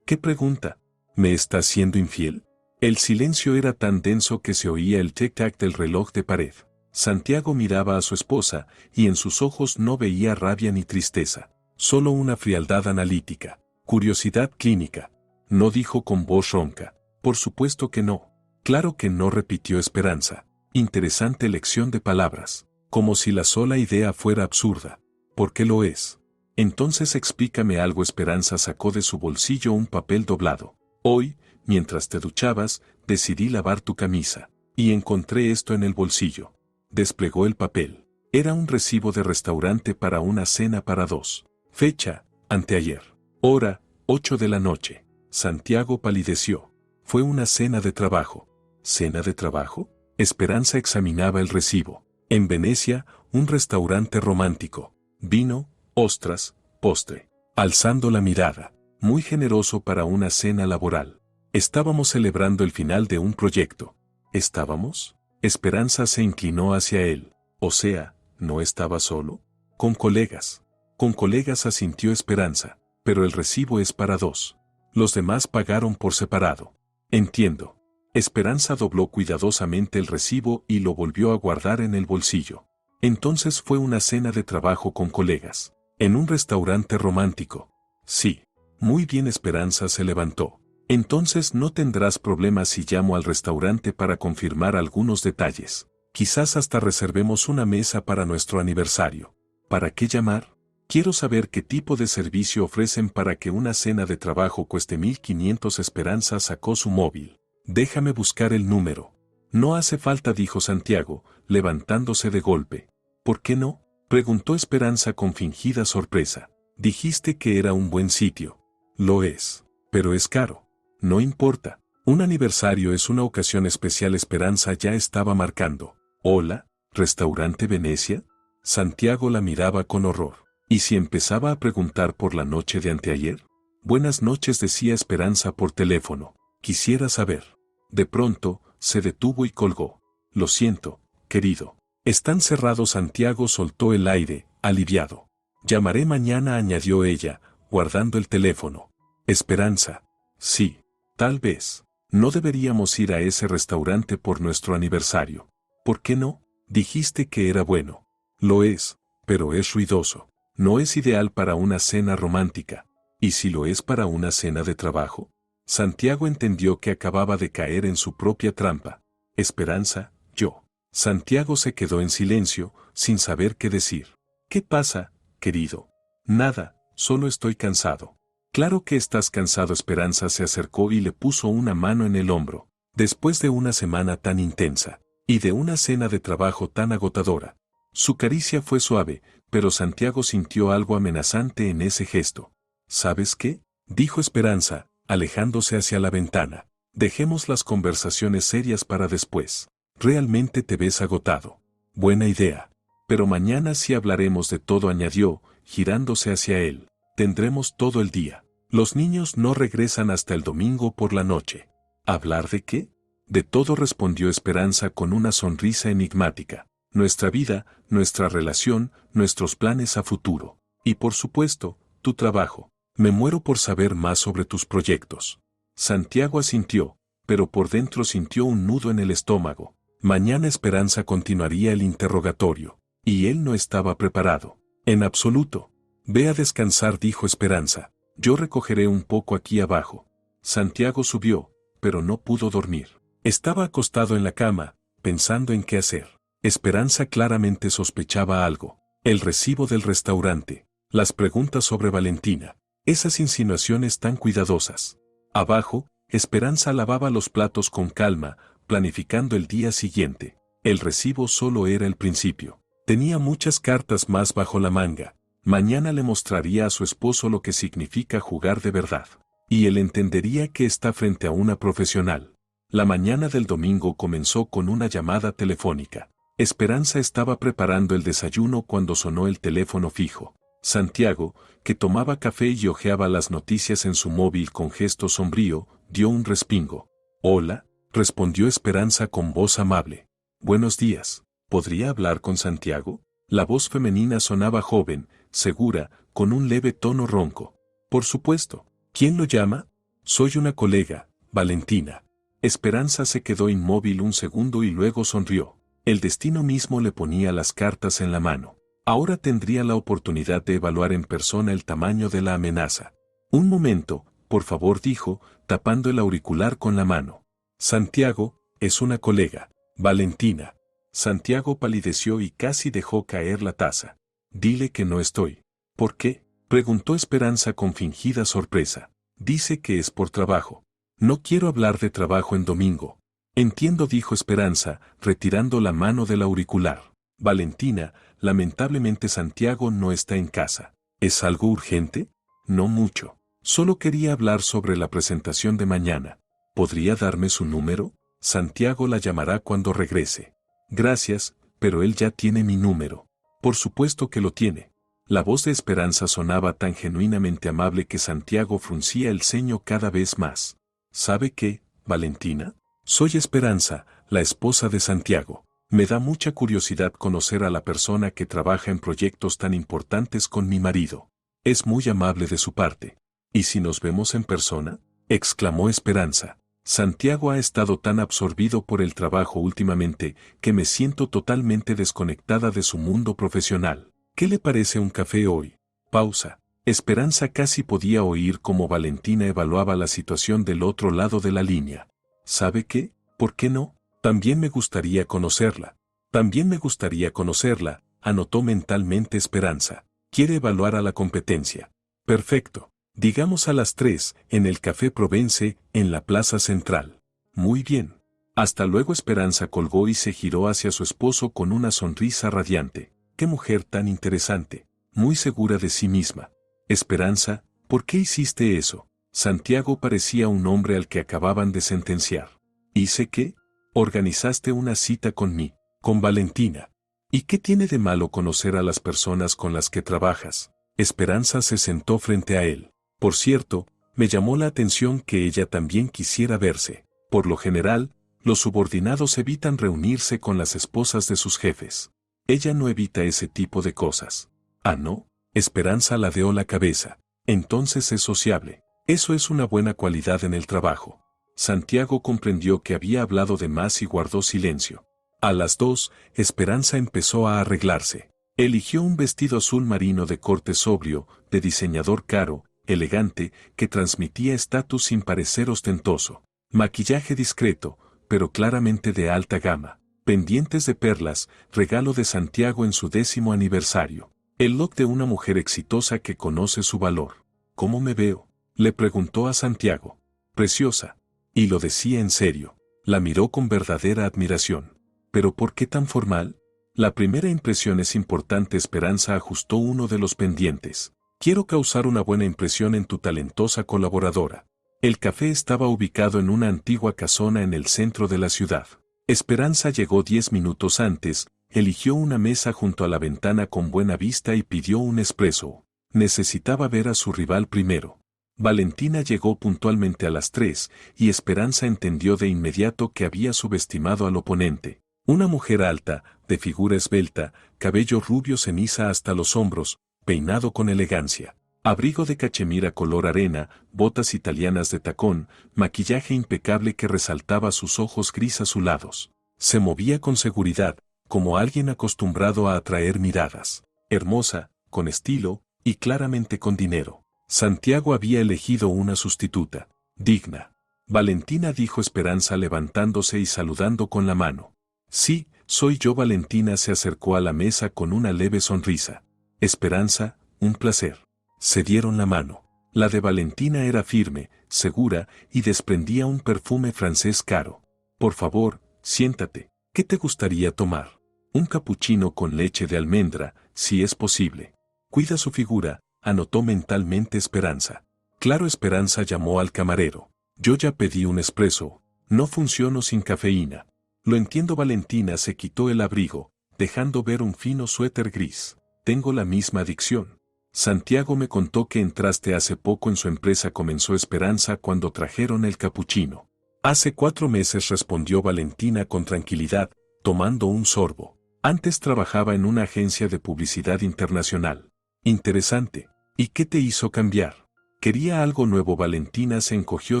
¿Qué pregunta? ¿Me estás siendo infiel? El silencio era tan denso que se oía el tic-tac del reloj de pared. Santiago miraba a su esposa, y en sus ojos no veía rabia ni tristeza, solo una frialdad analítica, curiosidad clínica. No dijo con voz ronca. Por supuesto que no. Claro que no, repitió Esperanza. Interesante elección de palabras. Como si la sola idea fuera absurda. ¿Por qué lo es? Entonces explícame algo. Esperanza sacó de su bolsillo un papel doblado. Hoy, mientras te duchabas, decidí lavar tu camisa. Y encontré esto en el bolsillo. Desplegó el papel. Era un recibo de restaurante para una cena para 2. Fecha, anteayer. Hora, 8 de la noche. Santiago palideció. Fue una cena de trabajo. ¿Cena de trabajo? Esperanza examinaba el recibo. En Venecia, un restaurante romántico. Vino, ostras, postre. Alzando la mirada. Muy generoso para una cena laboral. Estábamos celebrando el final de un proyecto. ¿Estábamos? Esperanza se inclinó hacia él. O sea, ¿no estaba solo? Con colegas. Con colegas, asintió Esperanza, pero el recibo es para dos. Los demás pagaron por separado. Entiendo. Esperanza dobló cuidadosamente el recibo y lo volvió a guardar en el bolsillo. Entonces fue una cena de trabajo con colegas. En un restaurante romántico. Sí. Muy bien. Esperanza se levantó. Entonces no tendrás problemas si llamo al restaurante para confirmar algunos detalles. Quizás hasta reservemos una mesa para nuestro aniversario. ¿Para qué llamar? Quiero saber qué tipo de servicio ofrecen para que una cena de trabajo cueste 1.500. Esperanza sacó su móvil. Déjame buscar el número. No hace falta, dijo Santiago, levantándose de golpe. ¿Por qué no? Preguntó Esperanza con fingida sorpresa. Dijiste que era un buen sitio. Lo es, pero es caro. No importa. Un aniversario es una ocasión especial. Esperanza ya estaba marcando. Hola, ¿Restaurante Venecia? Santiago la miraba con horror. ¿Y si empezaba a preguntar por la noche de anteayer? Buenas noches, decía Esperanza por teléfono. Quisiera saber. De pronto, se detuvo y colgó. Lo siento, querido. Están cerrados. Santiago soltó el aire, aliviado. Llamaré mañana, añadió ella, guardando el teléfono. Esperanza. Sí, tal vez. No deberíamos ir a ese restaurante por nuestro aniversario. ¿Por qué no? Dijiste que era bueno. Lo es, pero es ruidoso. No es ideal para una cena romántica. ¿Y si lo es para una cena de trabajo? Santiago entendió que acababa de caer en su propia trampa. Esperanza, yo. Santiago se quedó en silencio, sin saber qué decir. ¿Qué pasa, querido? Nada, solo estoy cansado. Claro que estás cansado. Esperanza se acercó y le puso una mano en el hombro. Después de una semana tan intensa, y de una cena de trabajo tan agotadora. Su caricia fue suave, pero Santiago sintió algo amenazante en ese gesto. ¿Sabes qué? Dijo Esperanza, alejándose hacia la ventana. Dejemos las conversaciones serias para después. Realmente te ves agotado. Buena idea. Pero mañana sí hablaremos de todo, añadió, girándose hacia él. Tendremos todo el día. Los niños no regresan hasta el domingo por la noche. ¿Hablar de qué? De todo, respondió Esperanza con una sonrisa enigmática. Nuestra vida, nuestra relación, nuestros planes a futuro. Y por supuesto, tu trabajo. Me muero por saber más sobre tus proyectos. Santiago asintió, pero por dentro sintió un nudo en el estómago. Mañana Esperanza continuaría el interrogatorio, y él no estaba preparado. En absoluto. Ve a descansar, dijo Esperanza. Yo recogeré un poco aquí abajo. Santiago subió, pero no pudo dormir. Estaba acostado en la cama, pensando en qué hacer. Esperanza claramente sospechaba algo. El recibo del restaurante. Las preguntas sobre Valentina. Esas insinuaciones tan cuidadosas. Abajo, Esperanza lavaba los platos con calma, planificando el día siguiente. El recibo solo era el principio. Tenía muchas cartas más bajo la manga. Mañana le mostraría a su esposo lo que significa jugar de verdad. Y él entendería que está frente a una profesional. La mañana del domingo comenzó con una llamada telefónica. Esperanza estaba preparando el desayuno cuando sonó el teléfono fijo. Santiago, que tomaba café y hojeaba las noticias en su móvil con gesto sombrío, dio un respingo. Hola, respondió Esperanza con voz amable. Buenos días. ¿Podría hablar con Santiago? La voz femenina sonaba joven, segura, con un leve tono ronco. Por supuesto. ¿Quién lo llama? Soy una colega, Valentina. Esperanza se quedó inmóvil un segundo y luego sonrió. El destino mismo le ponía las cartas en la mano. Ahora tendría la oportunidad de evaluar en persona el tamaño de la amenaza. Un momento, por favor, dijo, tapando el auricular con la mano. Santiago, es una colega, Valentina. Santiago palideció y casi dejó caer la taza. Dile que no estoy. ¿Por qué? Preguntó Esperanza con fingida sorpresa. Dice que es por trabajo. No quiero hablar de trabajo en domingo. Entiendo, dijo Esperanza, retirando la mano del auricular. Valentina, lamentablemente Santiago no está en casa. ¿Es algo urgente? No mucho. Solo quería hablar sobre la presentación de mañana. ¿Podría darme su número? Santiago la llamará cuando regrese. Gracias, pero él ya tiene mi número. Por supuesto que lo tiene. La voz de Esperanza sonaba tan genuinamente amable que Santiago fruncía el ceño cada vez más. ¿Sabe qué, Valentina? Soy Esperanza, la esposa de Santiago. Me da mucha curiosidad conocer a la persona que trabaja en proyectos tan importantes con mi marido. Es muy amable de su parte. ¿Y si nos vemos en persona?, exclamó Esperanza. Santiago ha estado tan absorbido por el trabajo últimamente que me siento totalmente desconectada de su mundo profesional. ¿Qué le parece un café hoy? Pausa. Esperanza casi podía oír cómo Valentina evaluaba la situación del otro lado de la línea. ¿Sabe qué? ¿Por qué no? También me gustaría conocerla. También me gustaría conocerla, anotó mentalmente Esperanza. Quiere evaluar a la competencia. Perfecto. Digamos a las 3, en el Café Provence, en la Plaza Central. Muy bien. Hasta luego. Esperanza colgó y se giró hacia su esposo con una sonrisa radiante. ¡Qué mujer tan interesante! Muy segura de sí misma. Esperanza, ¿por qué hiciste eso? Santiago parecía un hombre al que acababan de sentenciar. ¿Hice qué? Organizaste una cita con Valentina. ¿Y qué tiene de malo conocer a las personas con las que trabajas? Esperanza se sentó frente a él. Por cierto, me llamó la atención que ella también quisiera verse. Por lo general, los subordinados evitan reunirse con las esposas de sus jefes. Ella no evita ese tipo de cosas. ¿Ah, no? Esperanza ladeó la cabeza. Entonces es sociable. Eso es una buena cualidad en el trabajo. Santiago comprendió que había hablado de más y guardó silencio. A las 2, Esperanza empezó a arreglarse. Eligió un vestido azul marino de corte sobrio, de diseñador caro, elegante, que transmitía estatus sin parecer ostentoso. Maquillaje discreto, pero claramente de alta gama. Pendientes de perlas, regalo de Santiago en su 10º aniversario. El look de una mujer exitosa que conoce su valor. ¿Cómo me veo?, le preguntó a Santiago. Preciosa. Y lo decía en serio. La miró con verdadera admiración. ¿Pero por qué tan formal? La primera impresión es importante. Esperanza ajustó uno de los pendientes. Quiero causar una buena impresión en tu talentosa colaboradora. El café estaba ubicado en una antigua casona en el centro de la ciudad. Esperanza llegó 10 minutos antes, eligió una mesa junto a la ventana con buena vista y pidió un espresso. Necesitaba ver a su rival primero. Valentina llegó puntualmente a las 3, y Esperanza entendió de inmediato que había subestimado al oponente. Una mujer alta, de figura esbelta, cabello rubio ceniza hasta los hombros, peinado con elegancia. Abrigo de cachemira color arena, botas italianas de tacón, maquillaje impecable que resaltaba sus ojos gris azulados. Se movía con seguridad, como alguien acostumbrado a atraer miradas. Hermosa, con estilo, y claramente con dinero. Santiago había elegido una sustituta. Digna. Valentina, dijo Esperanza levantándose y saludando con la mano. Sí, soy yo. Valentina se acercó a la mesa con una leve sonrisa. Esperanza, un placer. Se dieron la mano. La de Valentina era firme, segura, y desprendía un perfume francés caro. Por favor, siéntate. ¿Qué te gustaría tomar? Un capuchino con leche de almendra, si es posible. Cuida su figura, anotó mentalmente Esperanza. Claro. Esperanza llamó al camarero. Yo ya pedí un espresso. No funciono sin cafeína. Lo entiendo. Valentina se quitó el abrigo, dejando ver un fino suéter gris. Tengo la misma adicción. Santiago me contó que entraste hace poco en su empresa. Comenzó Esperanza cuando trajeron el capuchino. Hace 4 meses, respondió Valentina con tranquilidad, tomando un sorbo. Antes trabajaba en una agencia de publicidad internacional. Interesante. ¿Y qué te hizo cambiar? Quería algo nuevo. Valentina se encogió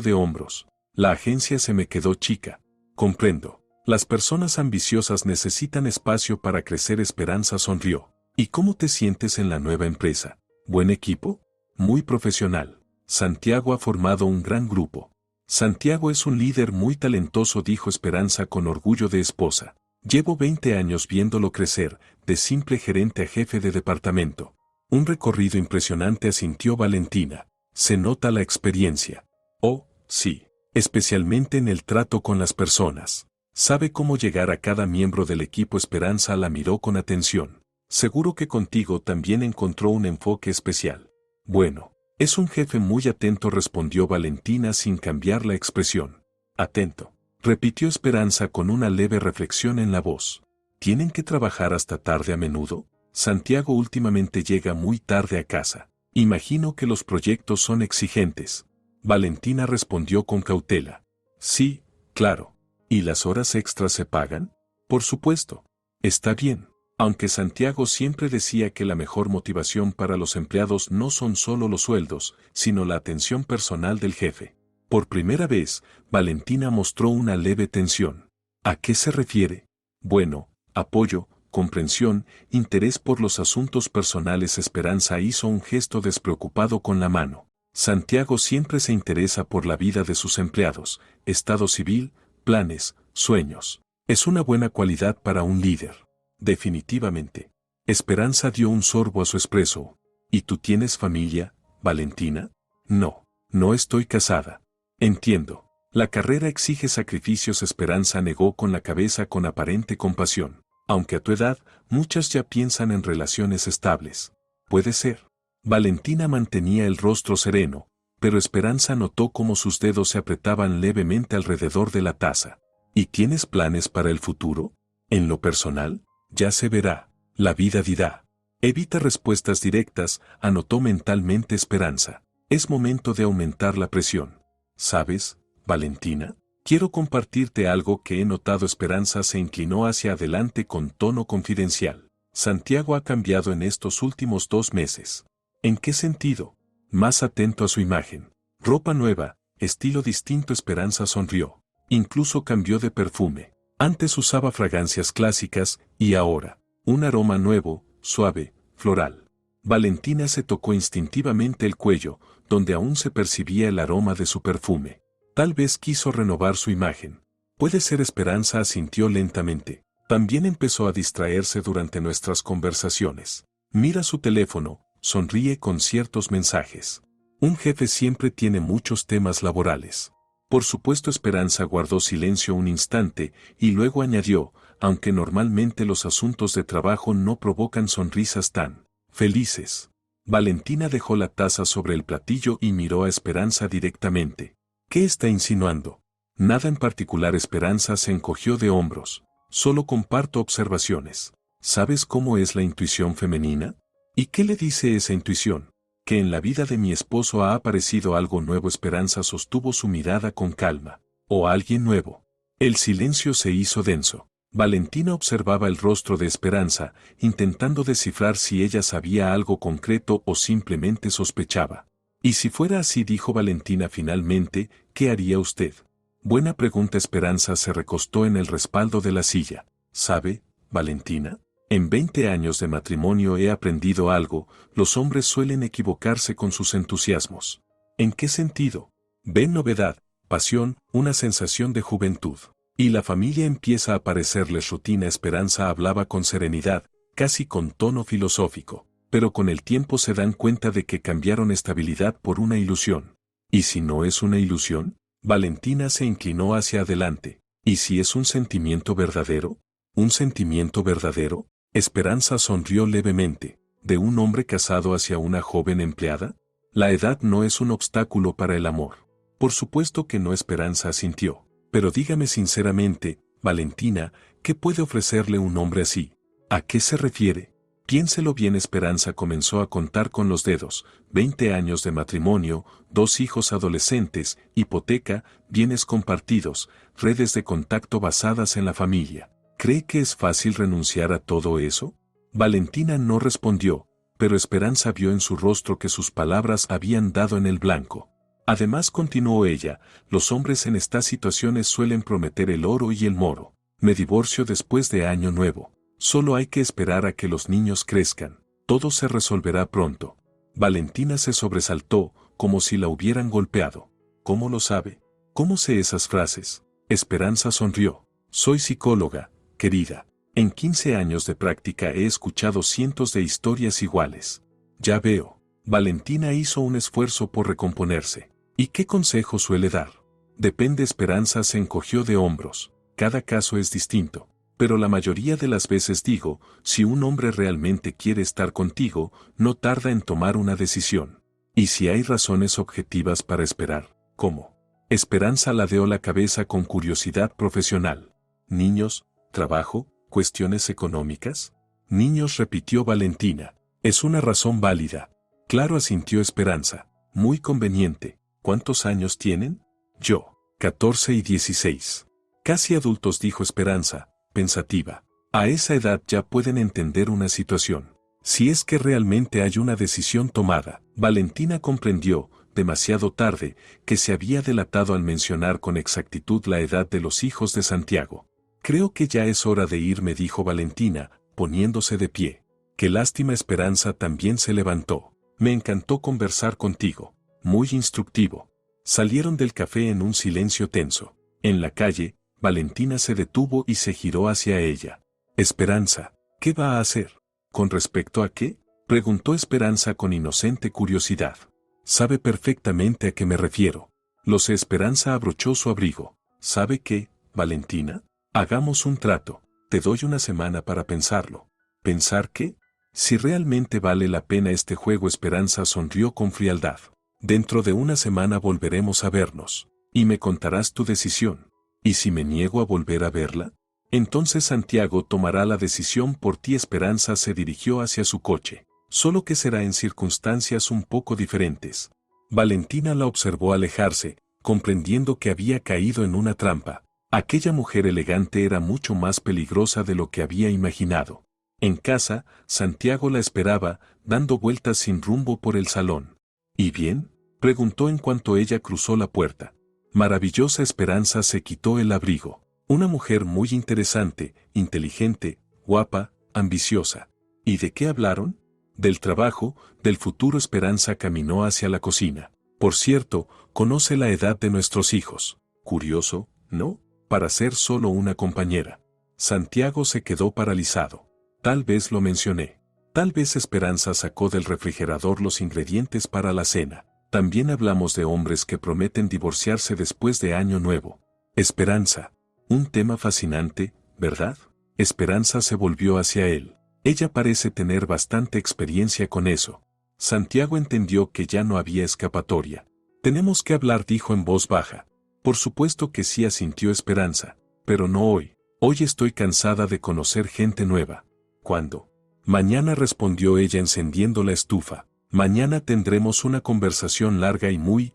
de hombros. La agencia se me quedó chica. Comprendo. Las personas ambiciosas necesitan espacio para crecer. Esperanza sonrió. ¿Y cómo te sientes en la nueva empresa? ¿Buen equipo? Muy profesional. Santiago ha formado un gran grupo. Santiago es un líder muy talentoso, dijo Esperanza con orgullo de esposa. Llevo 20 años viéndolo crecer, de simple gerente a jefe de departamento. Un recorrido impresionante, asintió Valentina. Se nota la experiencia. Oh, sí. Especialmente en el trato con las personas. Sabe cómo llegar a cada miembro del equipo. Esperanza la miró con atención. Seguro que contigo también encontró un enfoque especial. Bueno, es un jefe muy atento, respondió Valentina sin cambiar la expresión. Atento, repitió Esperanza con una leve reflexión en la voz. ¿Tienen que trabajar hasta tarde a menudo? Santiago últimamente llega muy tarde a casa. Imagino que los proyectos son exigentes. Valentina respondió con cautela. Sí, claro. ¿Y las horas extras se pagan? Por supuesto. Está bien. Aunque Santiago siempre decía que la mejor motivación para los empleados no son solo los sueldos, sino la atención personal del jefe. Por primera vez, Valentina mostró una leve tensión. ¿A qué se refiere? Bueno, apoyo, comprensión, interés por los asuntos personales. Esperanza hizo un gesto despreocupado con la mano. Santiago siempre se interesa por la vida de sus empleados, estado civil, planes, sueños. Es una buena cualidad para un líder. Definitivamente. Esperanza dio un sorbo a su espresso. ¿Y tú tienes familia, Valentina? No, no estoy casada. Entiendo. La carrera exige sacrificios. Esperanza negó con la cabeza con aparente compasión. Aunque a tu edad, muchas ya piensan en relaciones estables. Puede ser. Valentina mantenía el rostro sereno, pero Esperanza notó cómo sus dedos se apretaban levemente alrededor de la taza. ¿Y tienes planes para el futuro? En lo personal, ya se verá. La vida dirá. Evita respuestas directas, anotó mentalmente Esperanza. Es momento de aumentar la presión. ¿Sabes, Valentina? Quiero compartirte algo que he notado. Esperanza se inclinó hacia adelante con tono confidencial. Santiago ha cambiado en estos últimos 2 meses. ¿En qué sentido? Más atento a su imagen. Ropa nueva, estilo distinto. Esperanza sonrió. Incluso cambió de perfume. Antes usaba fragancias clásicas, y ahora, un aroma nuevo, suave, floral. Valentina se tocó instintivamente el cuello, donde aún se percibía el aroma de su perfume. Tal vez quiso renovar su imagen. Puede ser. Esperanza asintió lentamente. También empezó a distraerse durante nuestras conversaciones. Mira su teléfono, sonríe con ciertos mensajes. Un jefe siempre tiene muchos temas laborales. Por supuesto. Esperanza guardó silencio un instante, y luego añadió, aunque normalmente los asuntos de trabajo no provocan sonrisas tan felices. Valentina dejó la taza sobre el platillo y miró a Esperanza directamente. ¿Qué está insinuando? Nada en particular. Esperanza se encogió de hombros. Solo comparto observaciones. ¿Sabes cómo es la intuición femenina? ¿Y qué le dice esa intuición? Que en la vida de mi esposo ha aparecido algo nuevo. Esperanza sostuvo su mirada con calma. ¿O alguien nuevo? El silencio se hizo denso. Valentina observaba el rostro de Esperanza, intentando descifrar si ella sabía algo concreto o simplemente sospechaba. Y si fuera así, dijo Valentina finalmente, ¿qué haría usted? Buena pregunta. Esperanza se recostó en el respaldo de la silla. ¿Sabe, Valentina? En 20 años de matrimonio he aprendido algo. Los hombres suelen equivocarse con sus entusiasmos. ¿En qué sentido? Ven novedad, pasión, una sensación de juventud. Y la familia empieza a parecerles rutina. Esperanza hablaba con serenidad, casi con tono filosófico, pero con el tiempo se dan cuenta de que cambiaron estabilidad por una ilusión. ¿Y si no es una ilusión? Valentina se inclinó hacia adelante. ¿Y si es un sentimiento verdadero? ¿Un sentimiento verdadero? Esperanza sonrió levemente. ¿De un hombre casado hacia una joven empleada? La edad no es un obstáculo para el amor. Por supuesto que no. Esperanza asintió. Pero dígame sinceramente, Valentina, ¿qué puede ofrecerle un hombre así? ¿A qué se refiere? Piénselo bien. Esperanza comenzó a contar con los dedos. 20 años de matrimonio, 2 hijos adolescentes, hipoteca, bienes compartidos, redes de contacto basadas en la familia. ¿Cree que es fácil renunciar a todo eso? Valentina no respondió, pero Esperanza vio en su rostro que sus palabras habían dado en el blanco. Además, continuó ella, los hombres en estas situaciones suelen prometer el oro y el moro. Me divorcio después de Año Nuevo. Solo hay que esperar a que los niños crezcan. Todo se resolverá pronto. Valentina se sobresaltó, como si la hubieran golpeado. ¿Cómo lo sabe? ¿Cómo sé esas frases? Esperanza sonrió. Soy psicóloga, querida. En 15 años de práctica he escuchado cientos de historias iguales. Ya veo. Valentina hizo un esfuerzo por recomponerse. ¿Y qué consejo suele dar? Depende. Esperanza se encogió de hombros. Cada caso es distinto. Pero la mayoría de las veces digo, si un hombre realmente quiere estar contigo, no tarda en tomar una decisión. ¿Y si hay razones objetivas para esperar? ¿Cómo? Esperanza ladeó la cabeza con curiosidad profesional. ¿Niños? ¿Trabajo? ¿Cuestiones económicas? Niños, repitió Valentina. Es una razón válida. Claro, asintió Esperanza. Muy conveniente. ¿Cuántos años tienen? Yo. 14 y 16. Casi adultos, dijo Esperanza, pensativa. A esa edad ya pueden entender una situación. Si es que realmente hay una decisión tomada. Valentina comprendió, demasiado tarde, que se había delatado al mencionar con exactitud la edad de los hijos de Santiago. Creo que ya es hora de irme, dijo Valentina, poniéndose de pie. Qué lástima. Esperanza también se levantó. Me encantó conversar contigo. Muy instructivo. Salieron del café en un silencio tenso. En la calle, Valentina se detuvo y se giró hacia ella. Esperanza, ¿qué va a hacer? ¿Con respecto a qué? Preguntó Esperanza con inocente curiosidad. Sabe perfectamente a qué me refiero. Lo sé. Esperanza abrochó su abrigo. ¿Sabe qué, Valentina? Hagamos un trato. Te doy una semana para pensarlo. ¿Pensar qué? Si realmente vale la pena este juego. Esperanza sonrió con frialdad. Dentro de una semana volveremos a vernos, y me contarás tu decisión. ¿Y si me niego a volver a verla? Entonces Santiago tomará la decisión por ti. Esperanza se dirigió hacia su coche, solo que será en circunstancias un poco diferentes. Valentina la observó alejarse, comprendiendo que había caído en una trampa. Aquella mujer elegante era mucho más peligrosa de lo que había imaginado. En casa, Santiago la esperaba, dando vueltas sin rumbo por el salón. ¿Y bien?, preguntó en cuanto ella cruzó la puerta. Maravillosa. Esperanza se quitó el abrigo. Una mujer muy interesante, inteligente, guapa, ambiciosa. ¿Y de qué hablaron? Del trabajo, del futuro. Esperanza caminó hacia la cocina. Por cierto, conoce la edad de nuestros hijos. Curioso, ¿no? Para ser solo una compañera. Santiago se quedó paralizado. Tal vez lo mencioné. Tal vez. Esperanza sacó del refrigerador los ingredientes para la cena. También hablamos de hombres que prometen divorciarse después de Año Nuevo. Esperanza. Un tema fascinante, ¿verdad? Esperanza se volvió hacia él. Ella parece tener bastante experiencia con eso. Santiago entendió que ya no había escapatoria. Tenemos que hablar, dijo en voz baja. Por supuesto que sí, asintió Esperanza. Pero no hoy. Hoy estoy cansada de conocer gente nueva. ¿Cuándo? Mañana, respondió ella encendiendo la estufa. Mañana tendremos una conversación larga y muy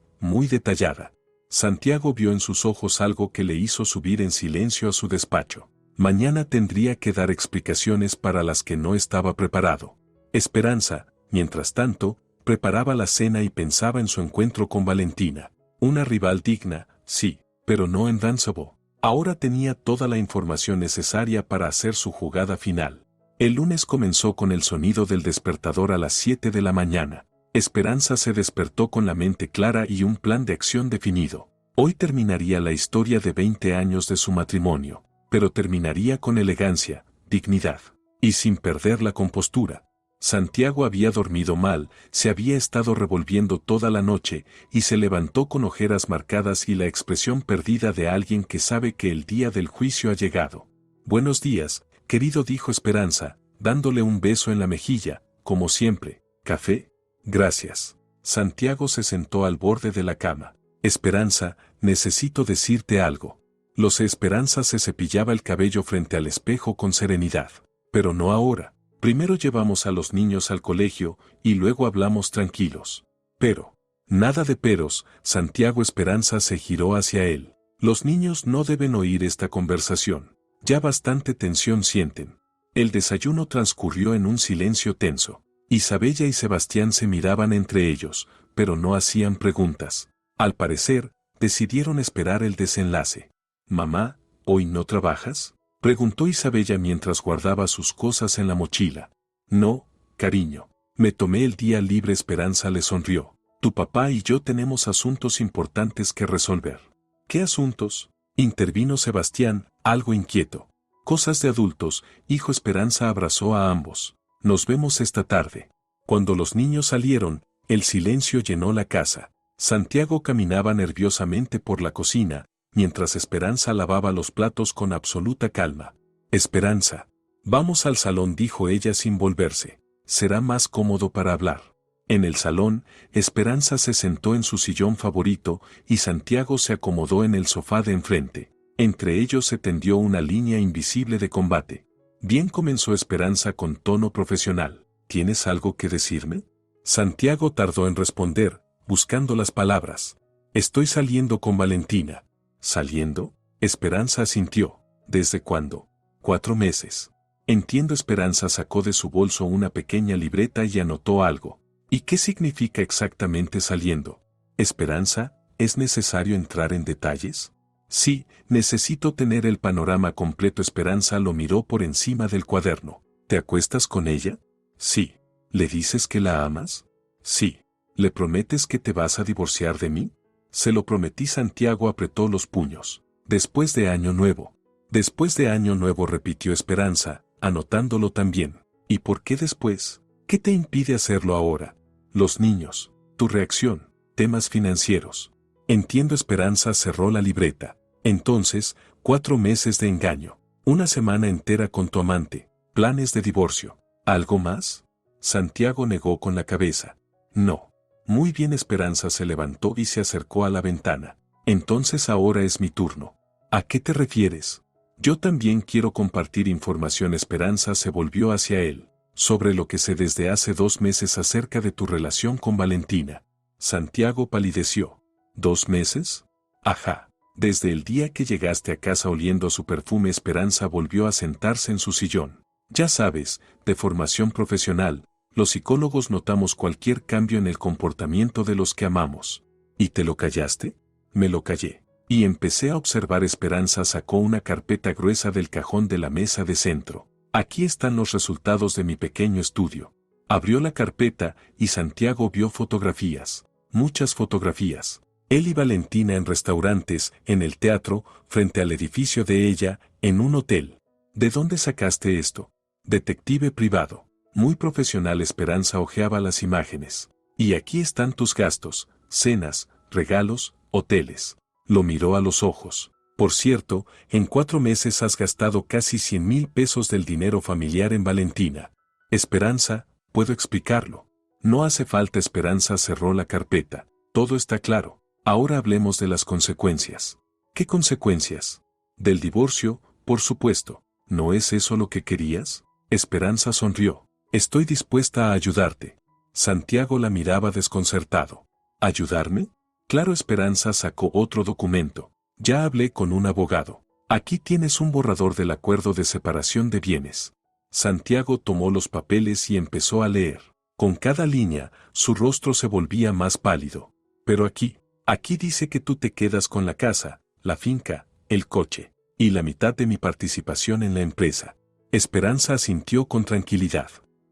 detallada. Santiago vio en sus ojos algo que le hizo subir en silencio a su despacho. Mañana tendría que dar explicaciones para las que no estaba preparado. Esperanza, mientras tanto, preparaba la cena y pensaba en su encuentro con Valentina. Una rival digna, sí, pero no invencible. Ahora tenía toda la información necesaria para hacer su jugada final. El lunes comenzó con el sonido del despertador a las 7 de la mañana. Esperanza se despertó con la mente clara y un plan de acción definido. Hoy terminaría la historia de 20 años de su matrimonio, pero terminaría con elegancia, dignidad, y sin perder la compostura. Santiago había dormido mal, se había estado revolviendo toda la noche, y se levantó con ojeras marcadas y la expresión perdida de alguien que sabe que el día del juicio ha llegado. Buenos días, querido, dijo Esperanza, dándole un beso en la mejilla, como siempre. ¿Café? Gracias. Santiago se sentó al borde de la cama. Esperanza, necesito decirte algo. Lo sé. Esperanza se cepillaba el cabello frente al espejo con serenidad. Pero no ahora. Primero llevamos a los niños al colegio, y luego hablamos tranquilos. Pero. Nada de peros. Santiago. Esperanza se giró hacia él. Los niños no deben oír esta conversación. Ya bastante tensión sienten. El desayuno transcurrió en un silencio tenso. Isabella y Sebastián se miraban entre ellos, pero no hacían preguntas. Al parecer, decidieron esperar el desenlace. «Mamá, ¿hoy no trabajas?», preguntó Isabella mientras guardaba sus cosas en la mochila. «No, cariño. Me tomé el día libre». Esperanza le sonrió. «Tu papá y yo tenemos asuntos importantes que resolver». «¿Qué asuntos?», intervino Sebastián, algo inquieto. «Cosas de adultos», hijo. Esperanza abrazó a ambos. «Nos vemos esta tarde». Cuando los niños salieron, el silencio llenó la casa. Santiago caminaba nerviosamente por la cocina, mientras Esperanza lavaba los platos con absoluta calma. «Esperanza, vamos al salón», dijo ella sin volverse. «Será más cómodo para hablar». En el salón, Esperanza se sentó en su sillón favorito y Santiago se acomodó en el sofá de enfrente. Entre ellos se tendió una línea invisible de combate. «Bien», comenzó Esperanza con tono profesional. «¿Tienes algo que decirme?». Santiago tardó en responder, buscando las palabras. «Estoy saliendo con Valentina». «¿Saliendo? Esperanza asintió. ¿Desde cuándo? 4 meses. Entiendo. Esperanza sacó de su bolso una pequeña libreta y anotó algo. ¿Y qué significa exactamente saliendo? Esperanza, ¿es necesario entrar en detalles? Sí, necesito tener el panorama completo. Esperanza lo miró por encima del cuaderno. ¿Te acuestas con ella? Sí. ¿Le dices que la amas? Sí. ¿Le prometes que te vas a divorciar de mí? Se lo prometí. Santiago apretó los puños. Después de Año Nuevo. Después de Año Nuevo, repitió Esperanza, anotándolo también. ¿Y por qué después? ¿Qué te impide hacerlo ahora? Los niños. Tu reacción. Temas financieros. Entiendo. Esperanza cerró la libreta. Entonces, 4 meses de engaño. Una semana entera con tu amante. Planes de divorcio. ¿Algo más? Santiago negó con la cabeza. No. Muy bien. Esperanza se levantó y se acercó a la ventana. Entonces ahora es mi turno. ¿A qué te refieres? Yo también quiero compartir información. Esperanza se volvió hacia él. Sobre lo que sé desde hace 2 meses acerca de tu relación con Valentina. Santiago palideció. ¿2 meses? Ajá. Desde el día que llegaste a casa oliendo a su perfume. Esperanza volvió a sentarse en su sillón. Ya sabes, de formación profesional, los psicólogos notamos cualquier cambio en el comportamiento de los que amamos. ¿Y te lo callaste? Me lo callé. Y empecé a observar. Esperanza sacó una carpeta gruesa del cajón de la mesa de centro. Aquí están los resultados de mi pequeño estudio. Abrió la carpeta y Santiago vio fotografías. Muchas fotografías. Él y Valentina en restaurantes, en el teatro, frente al edificio de ella, en un hotel. ¿De dónde sacaste esto? Detective privado. Muy profesional. Esperanza hojeaba las imágenes. Y aquí están tus gastos, cenas, regalos, hoteles. Lo miró a los ojos. Por cierto, en 4 meses has gastado casi 100,000 pesos del dinero familiar en Valentina. Esperanza, puedo explicarlo. No hace falta. Esperanza cerró la carpeta. Todo está claro. Ahora hablemos de las consecuencias. ¿Qué consecuencias? Del divorcio, por supuesto. ¿No es eso lo que querías? Esperanza sonrió. Estoy dispuesta a ayudarte. Santiago la miraba desconcertado. ¿Ayudarme? Claro. Esperanza sacó otro documento. Ya hablé con un abogado. Aquí tienes un borrador del acuerdo de separación de bienes. Santiago tomó los papeles y empezó a leer. Con cada línea, su rostro se volvía más pálido. Pero aquí dice que tú te quedas con la casa, la finca, el coche, y la mitad de mi participación en la empresa. Esperanza asintió con tranquilidad.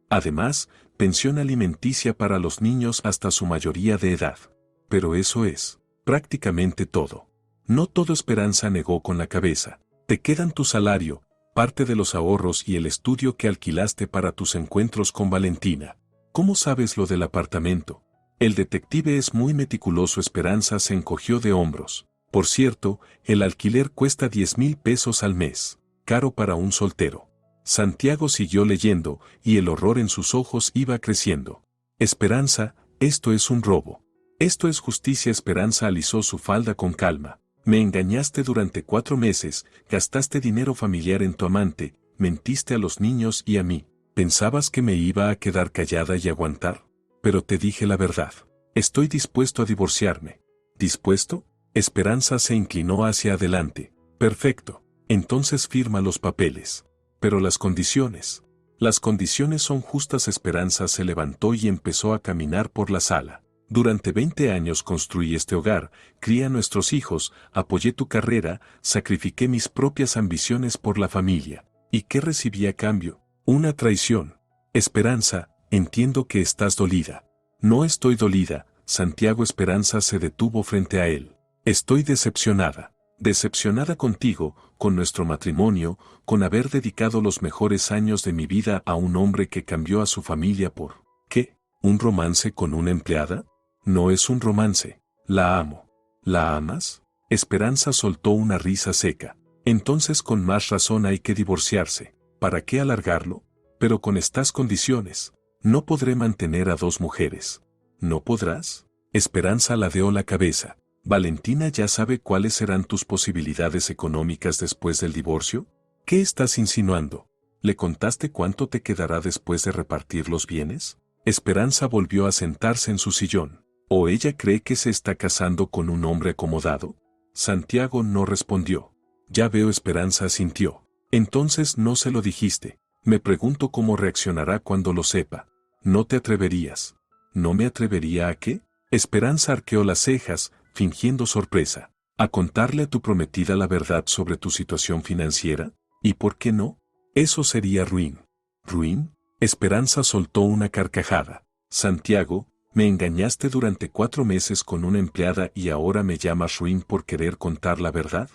Además, pensión alimenticia para los niños hasta su mayoría de edad. Pero eso es prácticamente todo. No todo. Esperanza negó con la cabeza. Te quedan tu salario, parte de los ahorros y el estudio que alquilaste para tus encuentros con Valentina. ¿Cómo sabes lo del apartamento? El detective es muy meticuloso. Esperanza se encogió de hombros. Por cierto, el alquiler cuesta 10,000 pesos al mes. Caro para un soltero. Santiago siguió leyendo, y el horror en sus ojos iba creciendo. Esperanza, esto es un robo. Esto es justicia. Esperanza alisó su falda con calma. Me engañaste durante 4 meses, gastaste dinero familiar en tu amante, mentiste a los niños y a mí. ¿Pensabas que me iba a quedar callada y aguantar? Pero te dije la verdad. Estoy dispuesto a divorciarme. ¿Dispuesto? Esperanza se inclinó hacia adelante. Perfecto. Entonces firma los papeles. Pero las condiciones. Las condiciones son justas. Esperanza se levantó y empezó a caminar por la sala. Durante 20 años construí este hogar, crié a nuestros hijos, apoyé tu carrera, sacrifiqué mis propias ambiciones por la familia. ¿Y qué recibí a cambio? Una traición. Esperanza, entiendo que estás dolida. No estoy dolida. Santiago. Esperanza se detuvo frente a él. Estoy decepcionada. Decepcionada contigo, con nuestro matrimonio, con haber dedicado los mejores años de mi vida a un hombre que cambió a su familia por... ¿Qué? ¿Un romance con una empleada? No es un romance. La amo. ¿La amas? Esperanza soltó una risa seca. Entonces con más razón hay que divorciarse. ¿Para qué alargarlo? Pero con estas condiciones, no podré mantener a 2 mujeres. ¿No podrás? Esperanza ladeó la cabeza. ¿Valentina ya sabe cuáles serán tus posibilidades económicas después del divorcio? ¿Qué estás insinuando? ¿Le contaste cuánto te quedará después de repartir los bienes? Esperanza volvió a sentarse en su sillón. ¿O ella cree que se está casando con un hombre acomodado? Santiago no respondió. Ya veo, Esperanza asintió. Entonces no se lo dijiste. Me pregunto cómo reaccionará cuando lo sepa. ¿No te atreverías? ¿No me atrevería a qué? Esperanza arqueó las cejas, fingiendo sorpresa. ¿A contarle a tu prometida la verdad sobre tu situación financiera? ¿Y por qué no? Eso sería ruin. ¿Ruin? Esperanza soltó una carcajada. Santiago, me engañaste durante 4 meses con una empleada y ahora me llamas ruin por querer contar la verdad.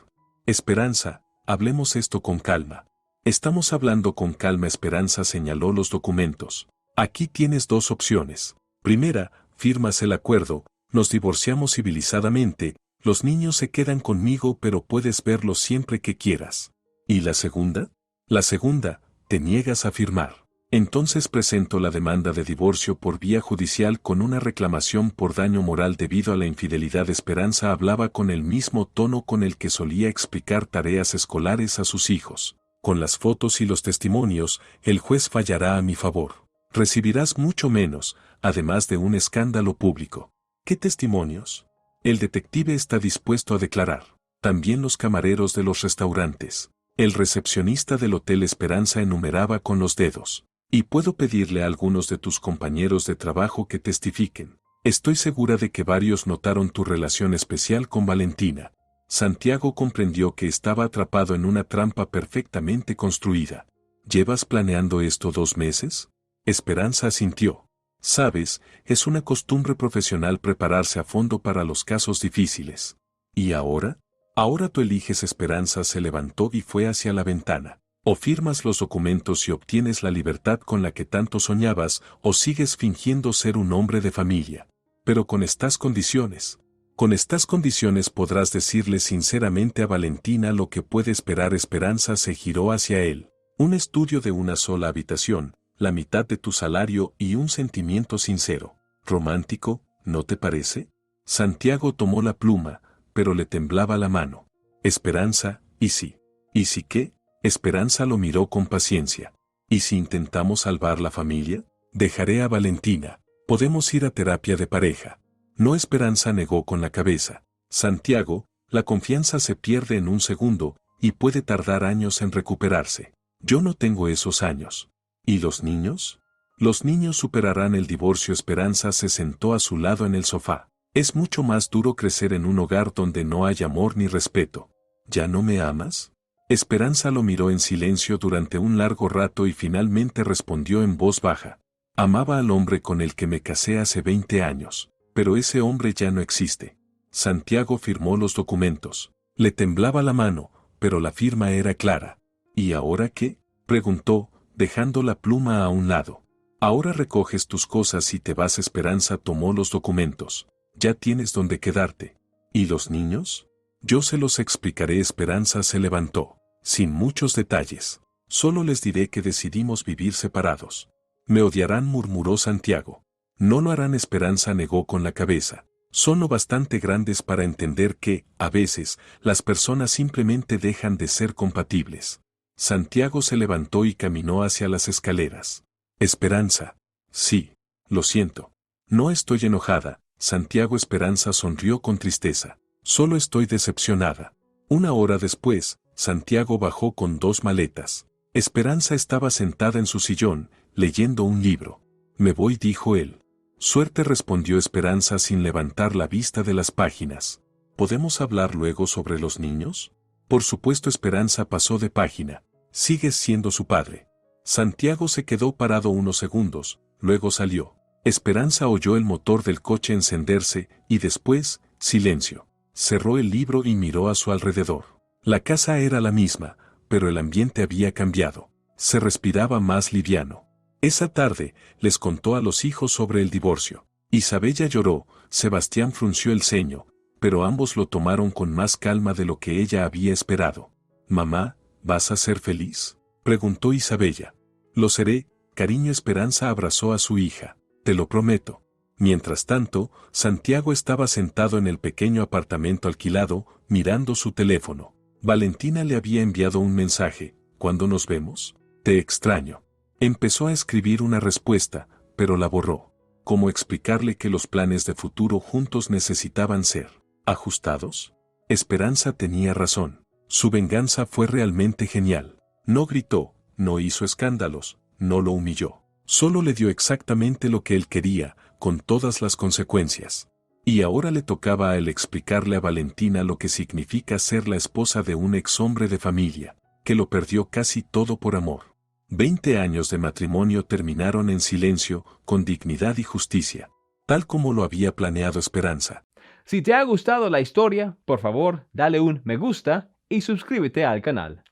Esperanza, hablemos esto con calma. Estamos hablando con calma. Esperanza señaló los documentos. Aquí tienes 2 opciones. Primera, firmas el acuerdo, nos divorciamos civilizadamente, los niños se quedan conmigo pero puedes verlos siempre que quieras. ¿Y la segunda? La segunda, te niegas a firmar. Entonces presento la demanda de divorcio por vía judicial con una reclamación por daño moral debido a la infidelidad. Esperanza hablaba con el mismo tono con el que solía explicar tareas escolares a sus hijos. Con las fotos y los testimonios, el juez fallará a mi favor. Recibirás mucho menos, además de un escándalo público. ¿Qué testimonios? El detective está dispuesto a declarar. También los camareros de los restaurantes. El recepcionista del Hotel Esperanza enumeraba con los dedos. Y puedo pedirle a algunos de tus compañeros de trabajo que testifiquen. Estoy segura de que varios notaron tu relación especial con Valentina. Santiago comprendió que estaba atrapado en una trampa perfectamente construida. ¿Llevas planeando esto 2 meses? Esperanza asintió. Sabes, es una costumbre profesional prepararse a fondo para los casos difíciles. ¿Y ahora? Ahora tú eliges. Esperanza se levantó y fue hacia la ventana. O firmas los documentos y obtienes la libertad con la que tanto soñabas, o sigues fingiendo ser un hombre de familia. Pero con estas condiciones. Con estas condiciones podrás decirle sinceramente a Valentina lo que puede esperar. Esperanza se giró hacia él. Un estudio de una sola habitación, la mitad de tu salario y un sentimiento sincero. Romántico, ¿no te parece? Santiago tomó la pluma, pero le temblaba la mano. Esperanza, ¿y si? ¿Y si qué? Esperanza lo miró con paciencia. ¿Y si intentamos salvar la familia? Dejaré a Valentina. Podemos ir a terapia de pareja. No. Esperanza negó con la cabeza. Santiago, la confianza se pierde en un segundo, y puede tardar años en recuperarse. Yo no tengo esos años. ¿Y los niños? Los niños superarán el divorcio. Esperanza se sentó a su lado en el sofá. Es mucho más duro crecer en un hogar donde no hay amor ni respeto. ¿Ya no me amas? Esperanza lo miró en silencio durante un largo rato y finalmente respondió en voz baja. Amaba al hombre con el que me casé hace 20 años, pero ese hombre ya no existe. Santiago firmó los documentos. Le temblaba la mano, pero la firma era clara. ¿Y ahora qué? Preguntó, dejando la pluma a un lado. Ahora recoges tus cosas y te vas. Esperanza tomó los documentos. Ya tienes donde quedarte. ¿Y los niños? Yo se los explicaré. Esperanza se levantó. Sin muchos detalles. Solo les diré que decidimos vivir separados. Me odiarán, murmuró Santiago. No lo harán. Esperanza negó con la cabeza. Son lo bastante grandes para entender que, a veces, las personas simplemente dejan de ser compatibles. Santiago se levantó y caminó hacia las escaleras. Esperanza. Sí, lo siento. No estoy enojada, Santiago. Esperanza sonrió con tristeza. Solo estoy decepcionada. 1 hora después, Santiago bajó con 2 maletas. Esperanza estaba sentada en su sillón, leyendo un libro. Me voy, dijo él. Suerte, respondió Esperanza sin levantar la vista de las páginas. ¿Podemos hablar luego sobre los niños? Por supuesto. Esperanza pasó de página. Sigues siendo su padre. Santiago se quedó parado unos segundos, luego salió. Esperanza oyó el motor del coche encenderse, y después, silencio. Cerró el libro y miró a su alrededor. La casa era la misma, pero el ambiente había cambiado. Se respiraba más liviano. Esa tarde, les contó a los hijos sobre el divorcio. Isabella lloró, Sebastián frunció el ceño, pero ambos lo tomaron con más calma de lo que ella había esperado. Mamá, ¿vas a ser feliz?, preguntó Isabella. Lo seré, cariño. Esperanza abrazó a su hija. Te lo prometo. Mientras tanto, Santiago estaba sentado en el pequeño apartamento alquilado, mirando su teléfono. Valentina le había enviado un mensaje. ¿Cuándo nos vemos? Te extraño. Empezó a escribir una respuesta, pero la borró. ¿Cómo explicarle que los planes de futuro juntos necesitaban ser ajustados? Esperanza tenía razón. Su venganza fue realmente genial. No gritó, no hizo escándalos, no lo humilló. Solo le dio exactamente lo que él quería, con todas las consecuencias. Y ahora le tocaba a él explicarle a Valentina lo que significa ser la esposa de un ex hombre de familia, que lo perdió casi todo por amor. 20 años de matrimonio terminaron en silencio, con dignidad y justicia, tal como lo había planeado Esperanza. Si te ha gustado la historia, por favor, dale un me gusta y suscríbete al canal.